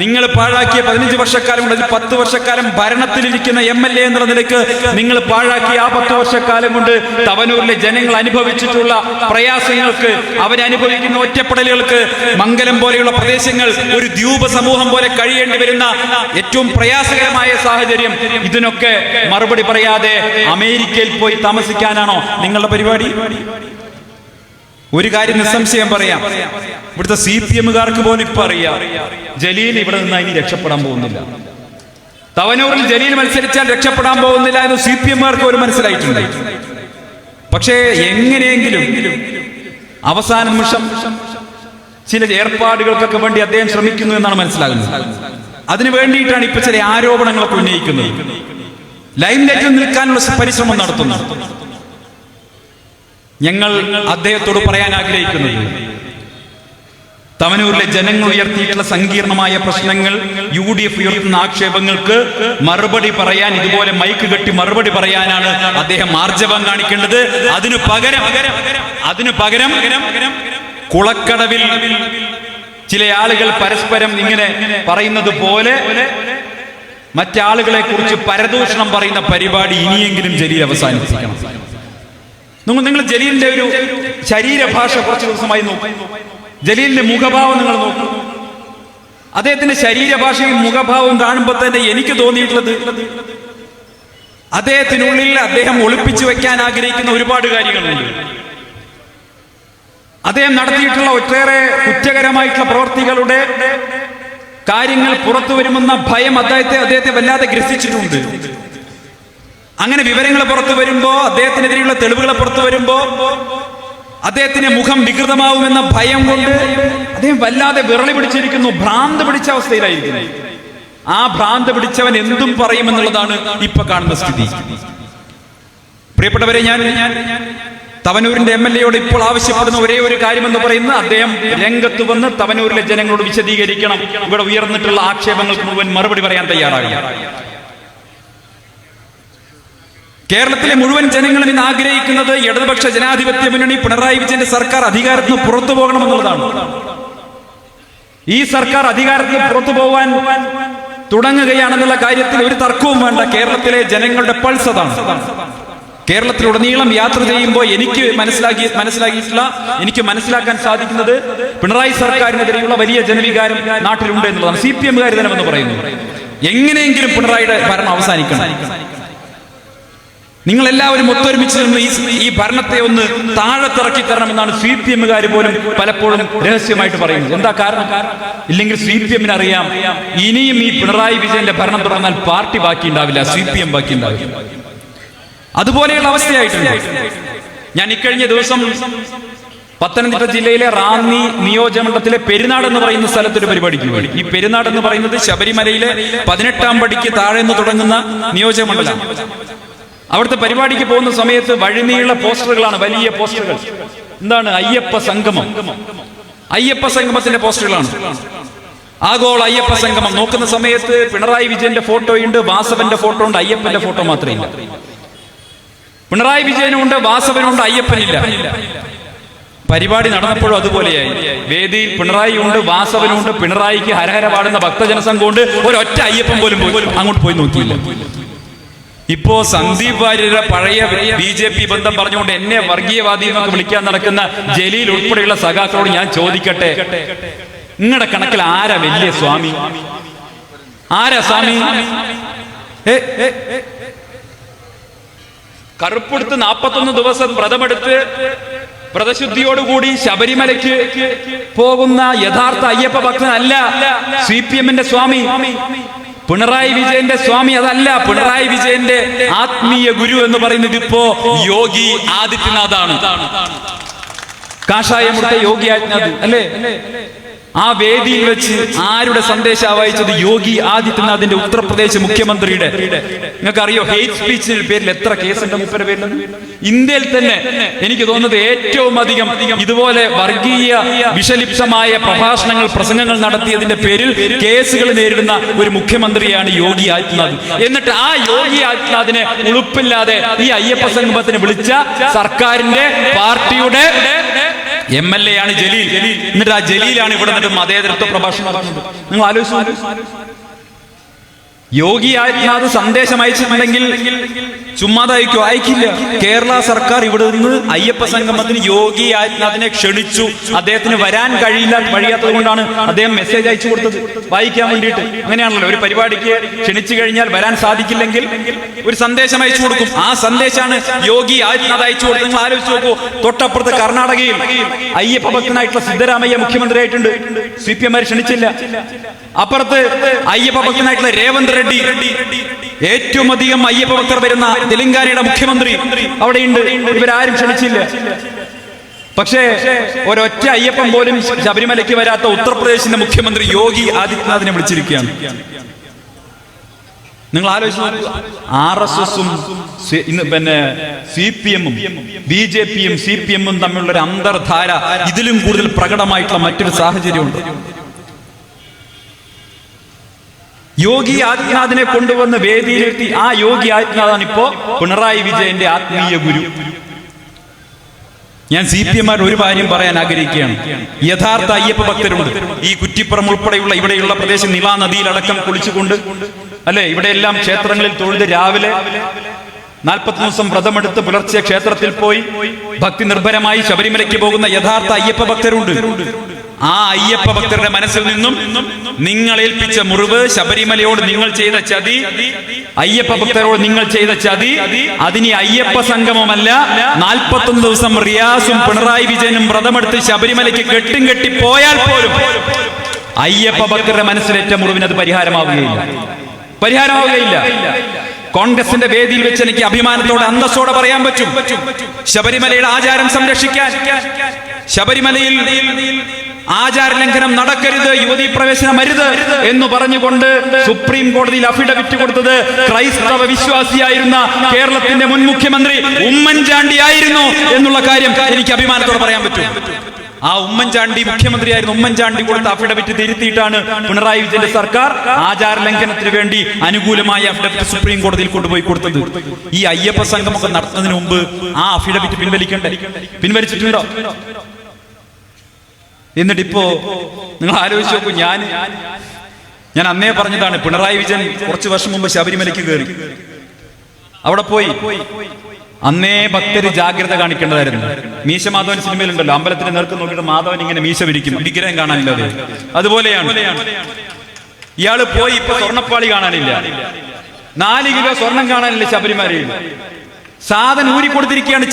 നിങ്ങൾ പാഴാക്കിയ 15 വർഷക്കാലം കൊണ്ട് 10 വർഷക്കാലം ഭരണത്തിലിരിക്കുന്ന MLA എന്ന നിലയ്ക്ക് നിങ്ങൾ പാഴാക്കിയ ആ 10 വർഷക്കാലം കൊണ്ട് തവനൂരിലെ ജനങ്ങൾ അനുഭവിച്ചിട്ടുള്ള പ്രയാസങ്ങൾക്ക്, അവരനുഭവിക്കുന്ന ഒറ്റപ്പെടലുകൾക്ക്, മംഗലം പോലെയുള്ള പ്രദേശങ്ങൾ ഒരു ദ്വീപ സമൂഹം പോലെ കഴിയേണ്ടി വരുന്ന ഏറ്റവും പ്രയാസകരമായ സാഹചര്യം, ഇതിനൊക്കെ മറുപടി പറയാതെ അമേരിക്കയിൽ പോയി താമസിക്കാനാണോ നിങ്ങളുടെ പരിപാടി? ഒരു കാര്യം നിസ്സംശയം പറയാം, ഇവിടുത്തെ CPM-കാർക്ക് പോലും ഇപ്പൊ അറിയാം, ജലീൽ ഇവിടെ നിന്ന് ഇനി രക്ഷപ്പെടാൻ പോകുന്നില്ല. തവനൂരിൽ ജലീൽ മത്സരിച്ചാൽ രക്ഷപ്പെടാൻ പോകുന്നില്ല എന്ന് CPM-കാർക്ക് പോലും മനസ്സിലായിട്ടുണ്ട്. പക്ഷേ എങ്ങനെയെങ്കിലും അവസാന നിമിഷം ചില ഏർപ്പാടുകൾക്കൊക്കെ വേണ്ടി അദ്ദേഹം ശ്രമിക്കുന്നു എന്നാണ് മനസ്സിലാകുന്നത്. അതിനു വേണ്ടിയിട്ടാണ് ഇപ്പൊ ചില ആരോപണങ്ങളൊക്കെ ഉന്നയിക്കുന്നത്, ലൈം ലൈറ്റിൽ നിൽക്കാനുള്ള പരിശ്രമം നടത്തുന്നു. ഞങ്ങൾ അദ്ദേഹത്തോട് പറയാൻ ആഗ്രഹിക്കുന്നത്, തവനൂരിലെ ജനങ്ങൾ ഉയർത്തിയിട്ടുള്ള സങ്കീർണമായ പ്രശ്നങ്ങൾ, UDF ഉയർത്തുന്ന ആക്ഷേപങ്ങൾക്ക് മറുപടി പറയാൻ, ഇതുപോലെ മൈക്ക് കെട്ടി മറുപടി പറയാനാണ് അദ്ദേഹം ആർജവം കാണിക്കേണ്ടത്. അതിനു പകരം കുളക്കടവിൽ ചില ആളുകൾ പരസ്പരം ഇങ്ങനെ പറയുന്നത് പോലെ മറ്റാളുകളെ കുറിച്ച് പരദൂഷണം പറയുന്ന പരിപാടി ഇനിയെങ്കിലും ജലീൽ അവസാനിപ്പിക്കണം. നിങ്ങൾ ജലീലിന്റെ ഒരു ശരീരഭാഷ കുറച്ച് ദിവസമായി നോക്കും, ജലീലിന്റെ മുഖഭാവം നിങ്ങൾ നോക്കൂ. അദ്ദേഹത്തിന്റെ ശരീരഭാഷയും മുഖഭാവവും കാണുമ്പോൾ തന്നെ എനിക്ക് തോന്നിയിട്ടുള്ളത്, അദ്ദേഹത്തിനുള്ളിൽ അദ്ദേഹം ഒളിപ്പിച്ചു വെക്കാൻ ആഗ്രഹിക്കുന്ന ഒരുപാട് കാര്യങ്ങളുണ്ട്. അദ്ദേഹം നടത്തിയിട്ടുള്ള ഒട്ടേറെ കുറ്റകരമായിട്ടുള്ള പ്രവർത്തികളുടെ കാര്യങ്ങൾ പുറത്തു വരുമെന്ന ഭയം അദ്ദേഹത്തെ വല്ലാതെ ഗ്രസിച്ചിട്ടുണ്ട്. അങ്ങനെ വിവരങ്ങൾ പുറത്തു വരുമ്പോ, അദ്ദേഹത്തിനെതിരെയുള്ള തെളിവുകൾ പുറത്തു വരുമ്പോ അദ്ദേഹത്തിന്റെ മുഖം വികൃതമാവുമെന്ന ഭയം കൊണ്ട് അദ്ദേഹം വല്ലാതെ വിറളി പിടിച്ചിരിക്കുന്നു, ഭ്രാന്ത് പിടിച്ച അവസ്ഥയിലായിരിക്കുന്നു. ആ ഭ്രാന്ത് പിടിച്ചവൻ എന്തും പറയുമെന്നുള്ളതാണ് ഇപ്പൊ കാണുന്ന സ്ഥിതി. പ്രിയപ്പെട്ടവരെ, ഞാൻ തവനൂരിന്റെ MLA-യോട് ഇപ്പോൾ ആവശ്യപ്പെടുന്ന ഒരേ ഒരു കാര്യമെന്ന് പറയുന്നത്, അദ്ദേഹം രംഗത്ത് വന്ന് തവനൂരിലെ ജനങ്ങളോട് വിശദീകരിക്കണം, ഇവിടെ ഉയർന്നിട്ടുള്ള ആക്ഷേപങ്ങൾക്ക് മുഴുവൻ മറുപടി പറയാൻ തയ്യാറാകണം. കേരളത്തിലെ മുഴുവൻ ജനങ്ങളും ഇന്ന് ആഗ്രഹിക്കുന്നത് ഇടതുപക്ഷ ജനാധിപത്യ മുന്നണി പിണറായി വിജയന്റെ സർക്കാർ അധികാരത്തിൽ നിന്ന് പുറത്തു പോകണമെന്നുള്ളതാണ്. ഈ സർക്കാർ അധികാരത്തിൽ നിന്ന് പുറത്തു പോകാൻ തുടങ്ങുകയാണെന്നുള്ള കാര്യത്തിൽ ഒരു തർക്കവും വേണ്ട. കേരളത്തിലെ ജനങ്ങളുടെ പൾസ് അതാണ്. കേരളത്തിലുടനീളം യാത്ര ചെയ്യുമ്പോൾ എനിക്ക് മനസ്സിലാക്കാൻ സാധിക്കുന്നത്, പിണറായി സർക്കാരിനെതിരെയുള്ള വലിയ ജനവികാരം നാട്ടിലുണ്ട് എന്നുള്ളതാണ്. CPM-കാർ തന്നെ എന്ന് പറയുന്നു, എങ്ങനെയെങ്കിലും പിണറായിയുടെ ഭരണം അവസാനിക്കണം, നിങ്ങൾ എല്ലാവരും ഒത്തൊരുമിച്ച് നിന്ന് ഈ ഭരണത്തെ ഒന്ന് താഴത്തിറക്കി തരണമെന്നാണ് CPM-കാർ പോലും പലപ്പോഴും രഹസ്യമായിട്ട് പറയുന്നത്. എന്താ കാരണം? ഇല്ലെങ്കിൽ CPM-ന് അറിയാം, ഇനിയും ഈ പിണറായി വിജയന്റെ ഭരണം തുടർന്നാൽ പാർട്ടി ബാക്കി ഉണ്ടാവില്ല, CPM ബാക്കി ഉണ്ടാവില്ല. അതുപോലെയുള്ള അവസ്ഥയായിട്ടുണ്ട്. ഞാൻ ഇക്കഴിഞ്ഞ ദിവസം പത്തനംതിട്ട ജില്ലയിലെ റാന്നി നിയോജകമണ്ഡലത്തിലെ പെരുന്നാട് എന്ന് പറയുന്ന സ്ഥലത്തൊരു പരിപാടിക്ക് പോയി. ഈ പെരുന്നാട് എന്ന് പറയുന്നത് ശബരിമലയിലെ 18ാം പടിക്ക് താഴെ നിന്ന് തുടങ്ങുന്ന നിയോജകമണ്ഡലം. അവിടുത്തെ പരിപാടിക്ക് പോകുന്ന സമയത്ത് വഴിനീള പോസ്റ്ററുകളാണ്, വലിയ പോസ്റ്ററുകൾ. എന്താണ്? അയ്യപ്പ സംഗമം. അയ്യപ്പ സംഗമത്തിന്റെ പോസ്റ്ററുകളാണ്. ആഗോള അയ്യപ്പ സംഗമം. നോക്കുന്ന സമയത്ത് പിണറായി വിജയന്റെ ഫോട്ടോയുണ്ട്, വാസവന്റെ ഫോട്ടോ ഉണ്ട്, അയ്യപ്പന്റെ ഫോട്ടോ മാത്രമേ ഇല്ല. പിണറായി വിജയനുണ്ട്, വാസവനുണ്ട്, അയ്യപ്പനില്ല. പരിപാടി നടന്നപ്പോഴും അതുപോലെയായി. വേദിയിൽ പിണറായി ഉണ്ട്, വാസവനുണ്ട്, പിണറായിക്ക് ഹരഹര പാടുന്ന ഭക്തജന സംഘമുണ്ട്, ഒരൊറ്റ അയ്യപ്പൻ പോലും അങ്ങോട്ട് പോയി നോക്കിയില്ല. ഇപ്പോ സന്ദീപ് വാര്യരുടെ പഴയ BJP ബന്ധം പറഞ്ഞുകൊണ്ട് എന്നെ വർഗീയവാദി എന്നൊക്കെ വിളിക്കാൻ നടക്കുന്ന ജലീൽ ഉൾപ്പെടെയുള്ള സഖാക്കളോട് ഞാൻ ചോദിക്കട്ടെ, നിങ്ങളുടെ കണക്കിൽ ആരാ വലിയ സ്വാമി? ആരാ സ്വാമി? കറുപ്പെടുത്ത് 41 ദിവസം വ്രതമെടുത്ത് വ്രതശുദ്ധിയോടുകൂടി ശബരിമലയ്ക്ക് പോകുന്ന യഥാർത്ഥ അയ്യപ്പ ഭക്തനല്ല CPM-ന്റെ സ്വാമി. പിണറായി വിജയന്റെ സ്വാമി അതല്ല. പിണറായി വിജയന്റെ ആത്മീയ ഗുരു എന്ന് പറയുന്നത് ഇപ്പോ യോഗി ആദിത്യനാഥാണ്. കാഷായമുട്ട യോഗി ആദിത്യനാഥ് അല്ലേ? ആ വേദിയിൽ വെച്ച് ആരുടെ സന്ദേശം വായിച്ചത്? യോഗി ആദിത്യനാഥിന്റെ ഉത്തർപ്രദേശ് മുഖ്യമന്ത്രിയുടെ. നിങ്ങൾക്ക് അറിയോ ഹെയ്റ്റ് സ്പീച്ചിന്റെ പേരിൽ എത്ര കേസുണ്ട് മുപ്പരുടെ പേരിൽ? ഇന്ത്യയിൽ തന്നെ എനിക്ക് തോന്നുന്നത് ഏറ്റവും അധികം ഇതുപോലെ വർഗീയ വിഷലിപ്തമായ പ്രഭാഷണങ്ങൾ, പ്രസംഗങ്ങൾ നടത്തിയതിന്റെ പേരിൽ കേസുകൾ നേരിടുന്ന ഒരു മുഖ്യമന്ത്രിയാണ് യോഗി ആദിത്യനാഥ്. എന്നിട്ട് ആ യോഗി ആദിത്യനാഥിനെ ഉളുപ്പില്ലാതെ ഈ അയ്യപ്പ സംഗമത്തിന് വിളിച്ച സർക്കാരിന്റെ പാർട്ടിയുടെ MLA ആണ് ജലീൽ. എന്നിട്ട് ആ ജലീലാണ് ഇവിടെ നിന്നിട്ട് മതേതരത്വ പ്രഭാഷണം നടത്തുന്നത്. നിങ്ങൾ ആലോചിച്ചു. യോഗി ആദിത്യനാഥ് സന്ദേശം അയച്ചിട്ടുണ്ടെങ്കിൽ ചുമ്മാതെ അയക്കോ? അയക്കില്ല. കേരള സർക്കാർ ഇവിടെ നിന്ന് അയ്യപ്പ സംഗമത്തിന് യോഗി ആദിത്യനാഥിനെ ക്ഷണിച്ചു. അദ്ദേഹത്തിന് വരാൻ കഴിയാത്തത് കൊണ്ടാണ് അദ്ദേഹം മെസ്സേജ് അയച്ചു കൊടുത്തത് വായിക്കാൻ വേണ്ടിയിട്ട്. അങ്ങനെയാണല്ലോ, ഒരു പരിപാടിക്ക് ക്ഷണിച്ചു കഴിഞ്ഞാൽ വരാൻ സാധിക്കില്ലെങ്കിൽ ഒരു സന്ദേശം അയച്ചു കൊടുക്കും. ആ സന്ദേശമാണ് യോഗി ആദിത്യനാഥ് അയച്ചു കൊടുത്തത്. നിങ്ങൾ ആലോചിച്ച് നോക്കൂ. തൊട്ടപ്പുറത്ത് കർണാടകയിൽ അയ്യപ്പ ഭക്തനായിട്ടുള്ള സിദ്ധരാമയ്യ മുഖ്യമന്ത്രിയായിട്ടുണ്ട്. CPM ക്ഷണിച്ചില്ല. അപ്പുറത്ത് അയ്യപ്പ ഭക്തനായിട്ടുള്ള രേവന്ത് റെഡ്ഡി, ഏറ്റവും അധികം അയ്യപ്പ ഭക്തർ വരുന്ന തെലങ്കാനയുടെ മുഖ്യമന്ത്രി അവിടെയുണ്ട്. ഇവരാരും ക്ഷണിച്ചില്ല. പക്ഷേ ഒരൊറ്റ അയ്യപ്പൻ പോലും ശബരിമലയ്ക്ക് വരാത്ത ഉത്തർപ്രദേശിന്റെ മുഖ്യമന്ത്രി യോഗി ആദിത്യനാഥിനെ വിളിച്ചിരിക്കുകയാണ്. നിങ്ങൾ ആലോചിച്ചു. RSSും പിന്നെ CPM-ഉം BJP-യും CPM-ഉം തമ്മിലുള്ള ഒരു അന്തർധാര ഇതിലും കൂടുതൽ പ്രകടമായിട്ടുള്ള മറ്റൊരു സാഹചര്യമുണ്ട്. യോഗി ആദിത്യനാഥിനെ കൊണ്ടുവന്ന് വേദിയിലെത്തി. ആ യോഗി ആദിത്യനാഥാണ് ഇപ്പോ പിണറായി വിജയന്റെ ആത്മീയ ഗുരു. ഞാൻ CPM-മാർ ഒരു കാര്യം പറയാൻ ആഗ്രഹിക്കുകയാണ്. യഥാർത്ഥ അയ്യപ്പ ഭക്തരുണ്ട്. ഈ കുറ്റിപ്പുറം ഉൾപ്പെടെയുള്ള ഇവിടെയുള്ള പ്രദേശം നിവാ നദിയിലടക്കം കുളിച്ചുകൊണ്ട് അല്ലെ, ഇവിടെയെല്ലാം ക്ഷേത്രങ്ങളിൽ തൊഴുത് രാവിലെ 40 ദിവസം വ്രതമെടുത്ത് പുലർച്ചെ ക്ഷേത്രത്തിൽ പോയി ഭക്തി നിർഭരമായി ശബരിമലയ്ക്ക് പോകുന്ന യഥാർത്ഥ അയ്യപ്പ ഭക്തരുണ്ട്. ആ അയ്യപ്പ ഭക്തരുടെ മനസ്സിൽ നിന്നും നിങ്ങൾ ഏൽപ്പിച്ച മുറിവ്, ശബരിമലയോട് നിങ്ങൾ ചെയ്ത ചതി, അയ്യപ്പ ഭക്തരോട് നിങ്ങൾ ചെയ്ത ചതി, അതിന് അയ്യപ്പ സംഗമമല്ല, 41 ദിവസം റിയാസും പിണറായി വിജയനും വ്രതമെടുത്ത് ശബരിമലയ്ക്ക് കെട്ടി പോയാൽ പോലും അയ്യപ്പ ഭക്തരുടെ മനസ്സിലേറ്റ മുറിവിന് അത് പരിഹാരമാവുകയില്ല. കോൺഗ്രസിന്റെ വേദിയിൽ വെച്ച് എനിക്ക് അഭിമാനത്തോടെ അന്തസ്സോടെ പറയാൻ പറ്റും, ശബരിമലയുടെ ആചാരം സംരക്ഷിക്കാൻ, ശബരിമലയിൽ ആചാര ലംഘനം നടക്കരുത്, യുവതീ പ്രവേശനം അരുത് എന്ന് പറഞ്ഞുകൊണ്ട് സുപ്രീം കോടതിയിൽ അഫിഡവിറ്റ് കൊടുത്തത് ക്രൈസ്തവ വിശ്വാസിയായിരുന്ന കേരളത്തിന്റെ മുൻ മുഖ്യമന്ത്രി ഉമ്മൻചാണ്ടി ആയിരുന്നു എന്നുള്ള കാര്യം എനിക്ക് അഭിമാനത്തോടെ പറയാൻ പറ്റും. ആ ഉമ്മൻചാണ്ടി മുഖ്യമന്ത്രിയായിരുന്നു. ഉമ്മൻചാണ്ടി കൊടുത്ത അഫിഡവിറ്റ് തിരുത്തിയിട്ടാണ് പിണറായി വിജയന്റെ സർക്കാർ ആചാര ലംഘനത്തിന് വേണ്ടി അനുകൂലമായ അഫിഡവിറ്റ് സുപ്രീം കോടതിയിൽ കൊണ്ടുപോയി കൊടുത്തത്. ഈ അയ്യപ്പ സംഗമൊക്കെ നടത്തുന്നതിന് മുമ്പ് ആ അഫിഡവിറ്റ് പിൻവലിച്ചിട്ടുണ്ടോ? എന്നിട്ടിപ്പോ നിങ്ങൾ ആലോചിച്ച് നോക്കൂ. ഞാൻ അന്നേ പറഞ്ഞതാണ്, പിണറായി വിജയൻ കുറച്ചു വർഷം മുമ്പ് ശബരിമലയ്ക്ക് കയറി. അവിടെ പോയി അന്നേ ഭക്തര് ജാഗ്രത കാണിക്കേണ്ടതായിരുന്നു. മീശ മാധവൻ സിനിമയിലുണ്ടല്ലോ, അമ്പലത്തിന് നേർക്ക് നോക്കിയിട്ട് മാധവൻ ഇങ്ങനെ മീശ വിരിക്കും, വിഗ്രഹം കാണാനില്ലാതെ. അതുപോലെയാണ് ഇയാള് പോയി. ഇപ്പൊ സ്വർണ്ണപ്പാളി കാണാനില്ല, 4 കിലോ സ്വർണം കാണാനില്ല ശബരിമലയിൽ. സാധനം ഊരി കൊടുത്തിരിക്കുകയാണ്.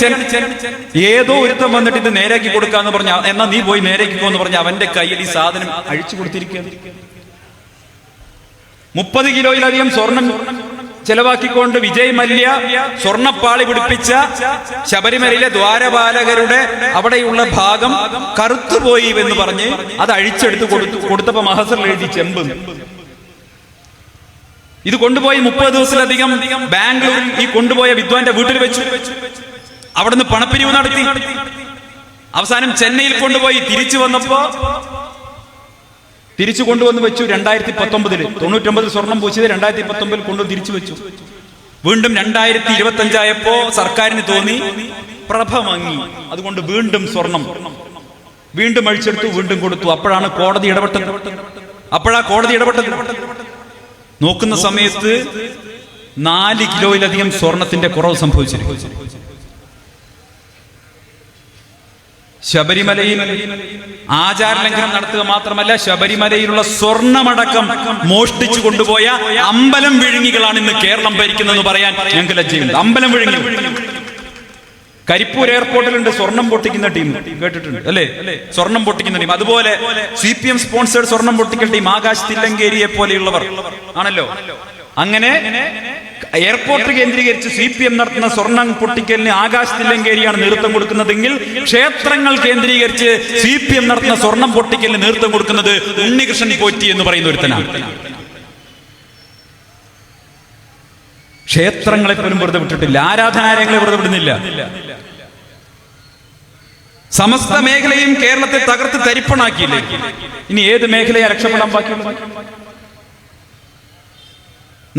ഏതോ ഒരുത്തം വന്നിട്ട് ഇത് നേരാക്കി കൊടുക്കാന്ന് പറഞ്ഞ, എന്നാ നീ പോയി നേരാക്കിക്കോ എന്ന് പറഞ്ഞ അവന്റെ കയ്യിൽ ഈ സാധനം അഴിച്ചു കൊടുത്തിരിക്കുകയാണ്. 30 കിലോയിലധികം സ്വർണം ചെലവാക്കിക്കൊണ്ട് വിജയ് മല്യ സ്വർണ്ണപ്പാളി പിടിപ്പിച്ച ശബരിമലയിലെ ദ്വാരപാലകരുടെ അവിടെയുള്ള ഭാഗം കറുത്തുപോയി എന്ന് പറഞ്ഞ് അത് അഴിച്ചെടുത്ത് കൊടുത്തപ്പോ മഹസറിൽ എഴുതി ചെമ്പ്. ഇത് കൊണ്ടുപോയി 30 ദിവസത്തിലധികം ബാംഗ്ലൂരിൽ ഈ കൊണ്ടുപോയ വിദ്വാന്റെ വീട്ടിൽ വെച്ചു. അവിടുന്ന് പണപ്പിരിവ് നടത്തി. അവസാനം ചെന്നൈയിൽ കൊണ്ടുപോയി തിരിച്ചു വന്നപ്പോ തിരിച്ചു കൊണ്ടുവന്ന് വെച്ചു 2019. 99 സ്വർണം പൂശിയത് 2019 കൊണ്ടുവന്ന് തിരിച്ചു വെച്ചു. വീണ്ടും 2025 ആയപ്പോ സർക്കാരിന് തോന്നി പ്രഭ മങ്ങി, അതുകൊണ്ട് വീണ്ടും സ്വർണം വീണ്ടും അഴിച്ചെടുത്തു, വീണ്ടും കൊടുത്തു. അപ്പോഴാണ് കോടതി ഇടപെട്ടത്. നോക്കുന്ന സമയത്ത് 4 കിലോയിലധികം സ്വർണത്തിന്റെ കുറവ് സംഭവിച്ചിരിക്കും. ശബരിമലയിൽ ആചാര ലംഘനം നടത്തുക മാത്രമല്ല, ശബരിമലയിലുള്ള സ്വർണമടക്കം മോഷ്ടിച്ചു കൊണ്ടുപോയ അമ്പലം വിഴുങ്ങികളാണ് ഇന്ന് കേരളം ഭരിക്കുന്നതെന്ന് പറയാൻ ഞങ്ങൾക്ക് ലജ്ജയുണ്ട്. അമ്പലം വിഴുങ്ങി കരിപ്പൂർ എയർപോർട്ടിലുണ്ട് സ്വർണം പൊട്ടിക്കുന്ന ടീം, കേട്ടിട്ടുണ്ട് അല്ലേ? സ്വർണം പൊട്ടിക്കുന്ന ടീം. അതുപോലെ CPM സ്പോൺസേഡ് സ്വർണം പൊട്ടിക്കൽ ടീം ആകാശ് തില്ലങ്കേരിയെ പോലെയുള്ളവർ ആണല്ലോ. അങ്ങനെ എയർപോർട്ട് കേന്ദ്രീകരിച്ച് CPM നടത്തുന്ന സ്വർണം പൊട്ടിക്കലിന് ആകാശ് തില്ലങ്കേരിയാണ് നേതൃത്വം കൊടുക്കുന്നതെങ്കിൽ ക്ഷേത്രങ്ങൾ കേന്ദ്രീകരിച്ച് CPM നടത്തുന്ന സ്വർണം പൊട്ടിക്കലിന് നേതൃത്വം കൊടുക്കുന്നത് ഉണ്ണികൃഷ്ണൻ പോറ്റി എന്ന് പറയുന്ന ഒരുത്തനാണ്. ക്ഷേത്രങ്ങളെ പോലും വെറുതെ വിട്ടിട്ടില്ല, ആരാധനാലയങ്ങളെ വെറുതെ വിടുന്നില്ല. സമസ്ത മേഖലയും കേരളത്തെ തകർത്ത് തരിപ്പണാക്കിയില്ലേ? ഇനി ഏത് മേഖലയെ രക്ഷപ്പെടാൻ ബാക്കിയുള്ളത്?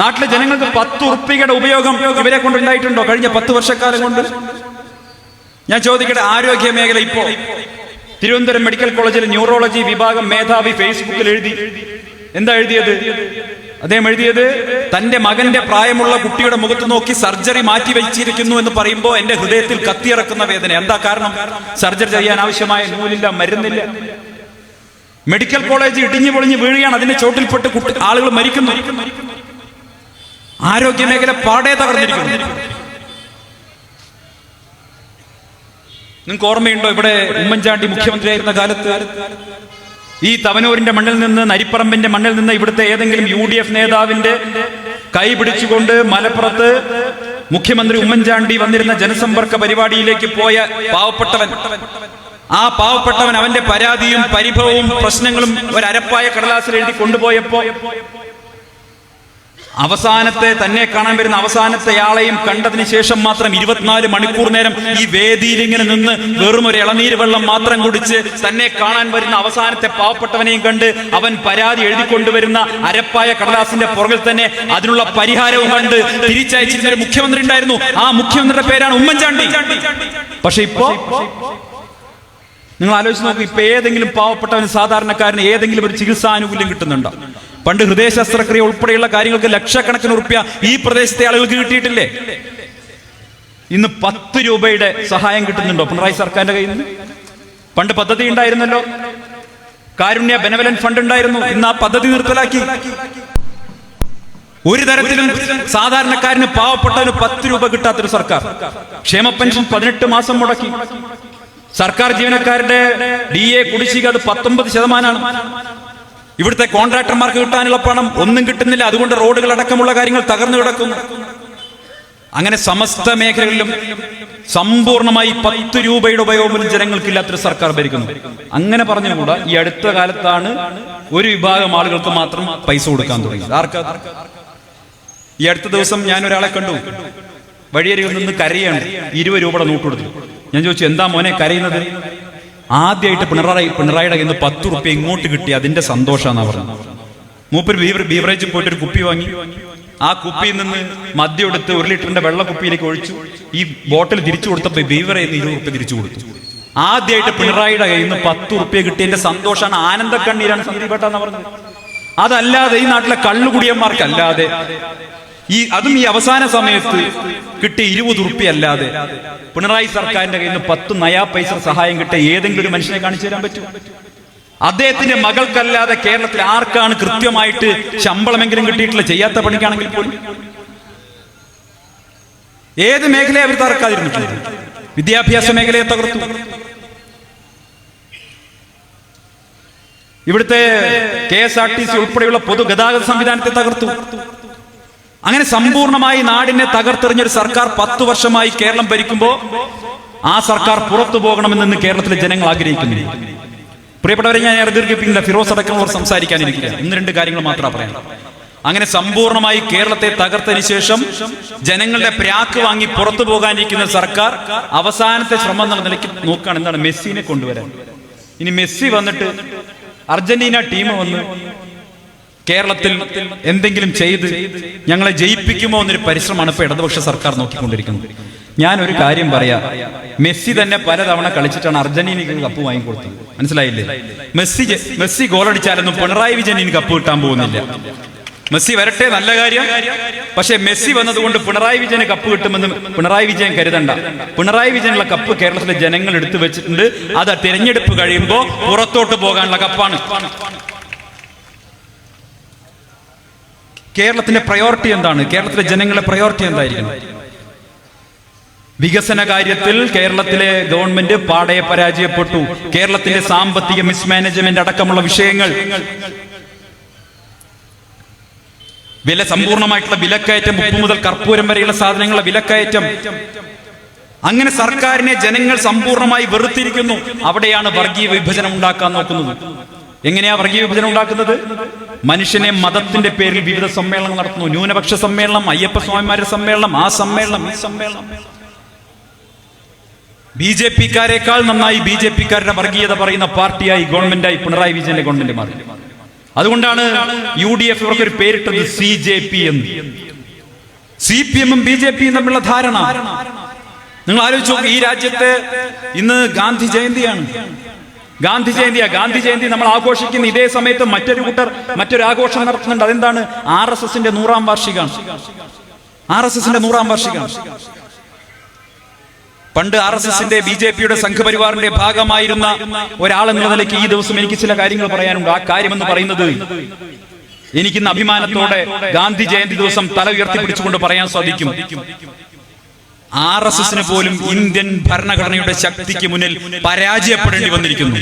നാട്ടിലെ ജനങ്ങൾക്ക് 10 ഉറുപ്പികയുടെ ഉപയോഗം ഇവരെ കൊണ്ടുണ്ടായിട്ടുണ്ടോ കഴിഞ്ഞ 10 വർഷക്കാലം കൊണ്ട്? ഞാൻ ചോദിക്കട്ടെ, ആരോഗ്യ മേഖല ഇപ്പോ തിരുവനന്തപുരം മെഡിക്കൽ കോളേജിൽ ന്യൂറോളജി വിഭാഗം മേധാവി ഫേസ്ബുക്കിൽ എഴുതി. എന്താ എഴുതിയത്? അദ്ദേഹം എഴുതിയത്, തന്റെ മകന്റെ പ്രായമുള്ള കുട്ടിയുടെ മുഖത്ത് നോക്കി സർജറി മാറ്റി വെച്ചിരിക്കുന്നു എന്ന് പറയുമ്പോൾ എന്റെ ഹൃദയത്തിൽ കത്തിയിറക്കുന്ന വേദന. എന്താ കാരണം? സർജറി ചെയ്യാൻ ആവശ്യമായ നൂലില്ല, മരുന്നില്ല. മെഡിക്കൽ കോളേജ് ഇടിഞ്ഞു പൊളിഞ്ഞ് വീഴുകയാണ്, അതിന്റെ ചോട്ടിൽപ്പെട്ട് ആളുകൾ മരിക്കുന്നു. ആരോഗ്യ മേഖല പാടെ തകർന്നിരിക്കുന്നു. നിങ്ങൾക്ക് ഓർമ്മയുണ്ടോ, ഇവിടെ ഉമ്മൻചാണ്ടി മുഖ്യമന്ത്രിയായിരുന്ന കാലത്ത് ഈ തവനൂരിന്റെ മണ്ണിൽ നിന്ന്, നരിപ്പറമ്പിന്റെ മണ്ണിൽ നിന്ന് ഇവിടുത്തെ ഏതെങ്കിലും UDF നേതാവിന്റെ കൈ പിടിച്ചുകൊണ്ട് മലപ്പുറത്ത് മുഖ്യമന്ത്രി ഉമ്മൻചാണ്ടി വന്നിരുന്ന ജനസമ്പർക്ക പരിപാടിയിലേക്ക് പോയ പാവപ്പെട്ടവൻ അവന്റെ പരാതിയും പരിഭവവും പ്രശ്നങ്ങളും ഒരപ്പായ കടലാസിൽ എഴുതി കൊണ്ടുപോയപ്പോ അവസാനത്തെ തന്നെ കാണാൻ വരുന്ന അവസാനത്തെയാളെയും കണ്ടതിന് ശേഷം മാത്രം 24 മണിക്കൂർ നേരം ഈ വേദിയിൽ ഇങ്ങനെ നിന്ന് വെറും ഒരു ഇളനീര് വെള്ളം മാത്രം കുടിച്ച് തന്നെ കാണാൻ വരുന്ന അവസാനത്തെ പാവപ്പെട്ടവനെയും കണ്ട് അവൻ പരാതി എഴുതിക്കൊണ്ടുവരുന്ന അരപ്പായ കടലാസിന്റെ പുറകിൽ തന്നെ അതിനുള്ള പരിഹാരവും കണ്ട് തിരിച്ചയച്ചിരുന്ന ഒരു മുഖ്യമന്ത്രി ഉണ്ടായിരുന്നു. ആ മുഖ്യമന്ത്രിയുടെ പേരാണ് ഉമ്മൻചാണ്ടി. പക്ഷെ ഇപ്പോ നിങ്ങൾ ആലോചിച്ച് നോക്കൂ, ഇപ്പൊ ഏതെങ്കിലും പാവപ്പെട്ടവന്, സാധാരണക്കാരന് ഏതെങ്കിലും ഒരു ചികിത്സാനുകൂല്യം കിട്ടുന്നുണ്ടോ? പണ്ട് ഹൃദയ ശസ്ത്രക്രിയ ഉൾപ്പെടെയുള്ള കാര്യങ്ങൾക്ക് ലക്ഷക്കണക്കിന് ഉറുപ്പ്യ ഈ പ്രദേശത്തെ ആളുകൾക്ക് കിട്ടിയിട്ടില്ലേ? ഇന്ന് 10 രൂപയുടെ സഹായം കിട്ടുന്നുണ്ടോ പിണറായി സർക്കാരിന്റെ കയ്യിൽ നിന്ന്? പണ്ട് പദ്ധതി ഉണ്ടായിരുന്നല്ലോ, കാരുണ്യ ബെനവലന്റ് ഫണ്ട് ഉണ്ടായിരുന്നു. ഇന്ന് ആ പദ്ധതി നിർത്തലാക്കി. ഒരു തരത്തിലും സാധാരണക്കാരന്, പാവപ്പെട്ടവന് 10 രൂപ കിട്ടാത്തൊരു സർക്കാർ. ക്ഷേമ പെൻഷൻ 18 മാസം മുടക്കി. സർക്കാർ ജീവനക്കാരുടെ DA കുടിശ്ശിക അത് 19%. ഇവിടുത്തെ കോൺട്രാക്ടർമാർക്ക് കിട്ടാനുള്ള പണം ഒന്നും കിട്ടുന്നില്ല. അതുകൊണ്ട് റോഡുകൾ അടക്കമുള്ള കാര്യങ്ങൾ തകർന്നു കിടക്കുന്നു. അങ്ങനെ സമസ്ത മേഖലകളിലും സമ്പൂർണമായി 10 രൂപയുടെ ഉപയോഗം പോലും ജനങ്ങൾക്കില്ലാത്തൊരു സർക്കാർ ഭരിക്കുന്നു. അങ്ങനെ പറഞ്ഞുകൂടാ, ഈ അടുത്ത കാലത്താണ് ഒരു വിഭാഗം ആളുകൾക്ക് മാത്രം പൈസ കൊടുക്കാൻ തുടങ്ങിയത്. ആർക്കാ? ഈ അടുത്ത ദിവസം ഞാൻ ഒരാളെ കണ്ടു, വഴിയരികിൽ നിന്ന് കരയാണ്. 20 രൂപയുടെ നോട്ട് കൊടുത്തു. ഞാൻ ചോദിച്ചു, എന്താ മോനെ കരയുന്നത്? ആദ്യമായിട്ട് പിണറായിയുടെ കയ്യിൽ നിന്ന് 10 റുപ്യ ഇങ്ങോട്ട് കിട്ടി, അതിന്റെ സന്തോഷാന്നാ പറഞ്ഞു. മൂപ്പര് ബീവറേജിൽ പോയിട്ട് ഒരു കുപ്പി വാങ്ങി. ആ കുപ്പിയിൽ നിന്ന് മദ്യം എടുത്ത് 1 ലിറ്ററിന്റെ വെള്ള കുപ്പിയിലേക്ക് ഒഴിച്ചു. ഈ ബോട്ടിൽ തിരിച്ചു കൊടുത്തപ്പോ ബീവറേജിൽ നിന്ന് 20 റുപ്യ തിരിച്ചു കൊടുത്തു. ആദ്യമായിട്ട് പിണറായിയുടെ കയ്യിൽ നിന്ന് 10 റുപ്യ കിട്ടിയതിന്റെ സന്തോഷാണ്, ആനന്ദക്കണ്ണീരാണ് സന്ദീപേട്ടാന്ന് പറഞ്ഞത്. അതല്ലാതെ ഈ നാട്ടിലെ കള്ളുകുടിയന്മാർക്കല്ലാതെ, അതും ഈ അവസാന സമയത്ത് കിട്ടിയ 20 റുപ്യ അല്ലാതെ പിണറായി സർക്കാരിന്റെ കയ്യിൽ നിന്ന് 10 നയാ പൈസ സഹായം കിട്ടിയ ഏതെങ്കിലും ഒരു മനുഷ്യനെ കാണിച്ചു തരാൻ പറ്റും? അദ്ദേഹത്തിന്റെ മകൾക്കല്ലാതെ കേരളത്തിൽ ആർക്കാണ് കൃത്യമായിട്ട് ശമ്പളമെങ്കിലും കിട്ടിയിട്ടില്ല, ചെയ്യാത്ത പണിക്കാണെങ്കിൽ പോലും? ഏത് മേഖലയെ അവർ തകർക്കാതിരുന്നിട്ടുണ്ട്? വിദ്യാഭ്യാസ മേഖലയെ തകർത്തു. ഇവിടുത്തെ KSRTC ഉൾപ്പെടെയുള്ള പൊതുഗതാഗത സംവിധാനത്തെ തകർത്തു. അങ്ങനെ സമ്പൂർണമായി നാടിനെ തകർത്തെറിഞ്ഞൊരു സർക്കാർ 10 വർഷമായി കേരളം ഭരിക്കുമ്പോൾ ആ സർക്കാർ പുറത്തു പോകണമെന്ന് കേരളത്തിലെ ജനങ്ങൾ ആഗ്രഹിക്കുന്നു. പ്രിയപ്പെട്ടവരെ, ഞാൻ ദീർഘിപ്പിക്കില്ല, ഫിറോസ് അടക്കമുള്ളവർ സംസാരിക്കാനിരിക്കില്ല. 1-2 കാര്യങ്ങൾ മാത്രം പറയാം. അങ്ങനെ സമ്പൂർണമായി കേരളത്തെ തകർത്തതിനു ശേഷം ജനങ്ങളുടെ പ്രാക്ക് വാങ്ങി പുറത്തു പോകാനിരിക്കുന്ന സർക്കാർ അവസാനത്തെ ശ്രമം എന്ന നിലയ്ക്ക് നോക്കുകയാണ്, എന്താണ്? മെസ്സിനെ കൊണ്ടുവരാൻ. ഇനി മെസ്സി വന്നിട്ട് അർജന്റീന ടീം വന്ന് കേരളത്തിൽ എന്തെങ്കിലും ചെയ്ത് ഞങ്ങളെ ജയിപ്പിക്കുമോ എന്നൊരു പരിശ്രമമാണ് ഇപ്പൊ ഇടതുപക്ഷ സർക്കാർ നോക്കിക്കൊണ്ടിരിക്കുന്നത്. ഞാനൊരു കാര്യം പറയാം, മെസ്സി തന്നെ പലതവണ കളിച്ചിട്ടാണ് അർജന്റീനയ്ക്ക് കപ്പ് വാങ്ങിക്കൊടുത്തത്. മനസ്സിലായില്ലേ? മെസ്സി ഗോളടിച്ചാലൊന്നും പിണറായി വിജയൻ കപ്പ് കിട്ടാൻ പോകുന്നില്ല. മെസ്സി വരട്ടെ, നല്ല കാര്യം. പക്ഷെ മെസ്സി വന്നതുകൊണ്ട് പിണറായി വിജയന് കപ്പ് കിട്ടുമെന്ന് പിണറായി വിജയൻ കരുതണ്ട. പിണറായി വിജയനുള്ള കപ്പ് കേരളത്തിലെ ജനങ്ങൾ എടുത്തു വെച്ചിട്ടുണ്ട്. അത് തിരഞ്ഞെടുപ്പ് കഴിയുമ്പോൾ പുറത്തോട്ട് പോകാനുള്ള കപ്പാണ്. കേരളത്തിന്റെ പ്രയോറിറ്റി എന്താണ്? കേരളത്തിലെ ജനങ്ങളുടെ പ്രയോറിറ്റി എന്തായിരിക്കണം? വികസന കാര്യത്തിൽ കേരളത്തിലെ ഗവൺമെന്റ് പാടെ പരാജയപ്പെട്ടു. കേരളത്തിന്റെ സാമ്പത്തിക മിസ്മാനേജ്മെന്റ് അടക്കമുള്ള വിഷയങ്ങൾ, സമ്പൂർണ്ണമായിട്ടുള്ള വിലക്കയറ്റം, ഉപ്പ് മുതൽ കർപ്പൂരം വരെയുള്ള സാധനങ്ങളുടെ വിലക്കയറ്റം, അങ്ങനെ സർക്കാരിനെ ജനങ്ങൾ സമ്പൂർണ്ണമായി വെറുത്തിരിക്കുന്നു. അവിടെയാണ് വർഗീയ വിഭജനം ഉണ്ടാക്കാൻ നോക്കുന്നത്. എങ്ങനെയാ വർഗീയ വിഭജനം ഉണ്ടാക്കുന്നത്? മനുഷ്യനെ മതത്തിന്റെ പേരിൽ വിവിധ സമ്മേളനങ്ങൾ നടത്തുന്നു. ന്യൂനപക്ഷ സമ്മേളനം, അയ്യപ്പ സ്വാമിമാരുടെ സമ്മേളനം, ആ സമ്മേളനം, ഈ സമ്മേളനം. BJP-ക്കാരെക്കാൾ നന്നായി BJP-ക്കാരുടെ വർഗീയത പറയുന്ന പാർട്ടിയായി, ഗവൺമെന്റായി പിണറായി വിജയന്റെ ഗവൺമെന്റ് മാറി. അതുകൊണ്ടാണ് UDF ഇവർക്കൊരു പേരിട്ടത് CJP എന്ന്. CPM-ഉം BJP-യും തമ്മിലുള്ള ധാരണ നിങ്ങൾ ആലോചിച്ച് നോക്ക്. ഈ രാജ്യത്ത് ഇന്ന് ഗാന്ധി ജയന്തിയാണ്. ഗാന്ധി ജയന്തി നമ്മൾ ആഘോഷിക്കുന്ന ഇതേ സമയത്ത് മറ്റൊരു കൂട്ടർ മറ്റൊരു ആഘോഷം നടത്തുന്നുണ്ട്. അതെന്താണ്? RSSന്റെ 100ാം വാർഷികമാണ്. RSSന്റെ 100ാം വാർഷികമാണ്. പണ്ട് RSSന്റെ BJP-യുടെ സംഘപരിവാറിന്റെ ഭാഗമായിരുന്ന ഒരാളെന്ന നിലയ്ക്ക് ഈ ദിവസം എനിക്ക് ചില കാര്യങ്ങൾ പറയാനുണ്ട്. ആ കാര്യമെന്ന് പറയുന്നത്, എനിക്കിന്ന് അഭിമാനത്തോടെ ഗാന്ധി ജയന്തി ദിവസം തല ഉയർത്തിപ്പിടിച്ചുകൊണ്ട് പറയാൻ സാധിക്കും, RSSന് പോലും ഇന്ത്യൻ ഭരണഘടനയുടെ ശക്തിക്ക് മുന്നിൽ പരാജയപ്പെടേണ്ടി വന്നിരിക്കുന്നു.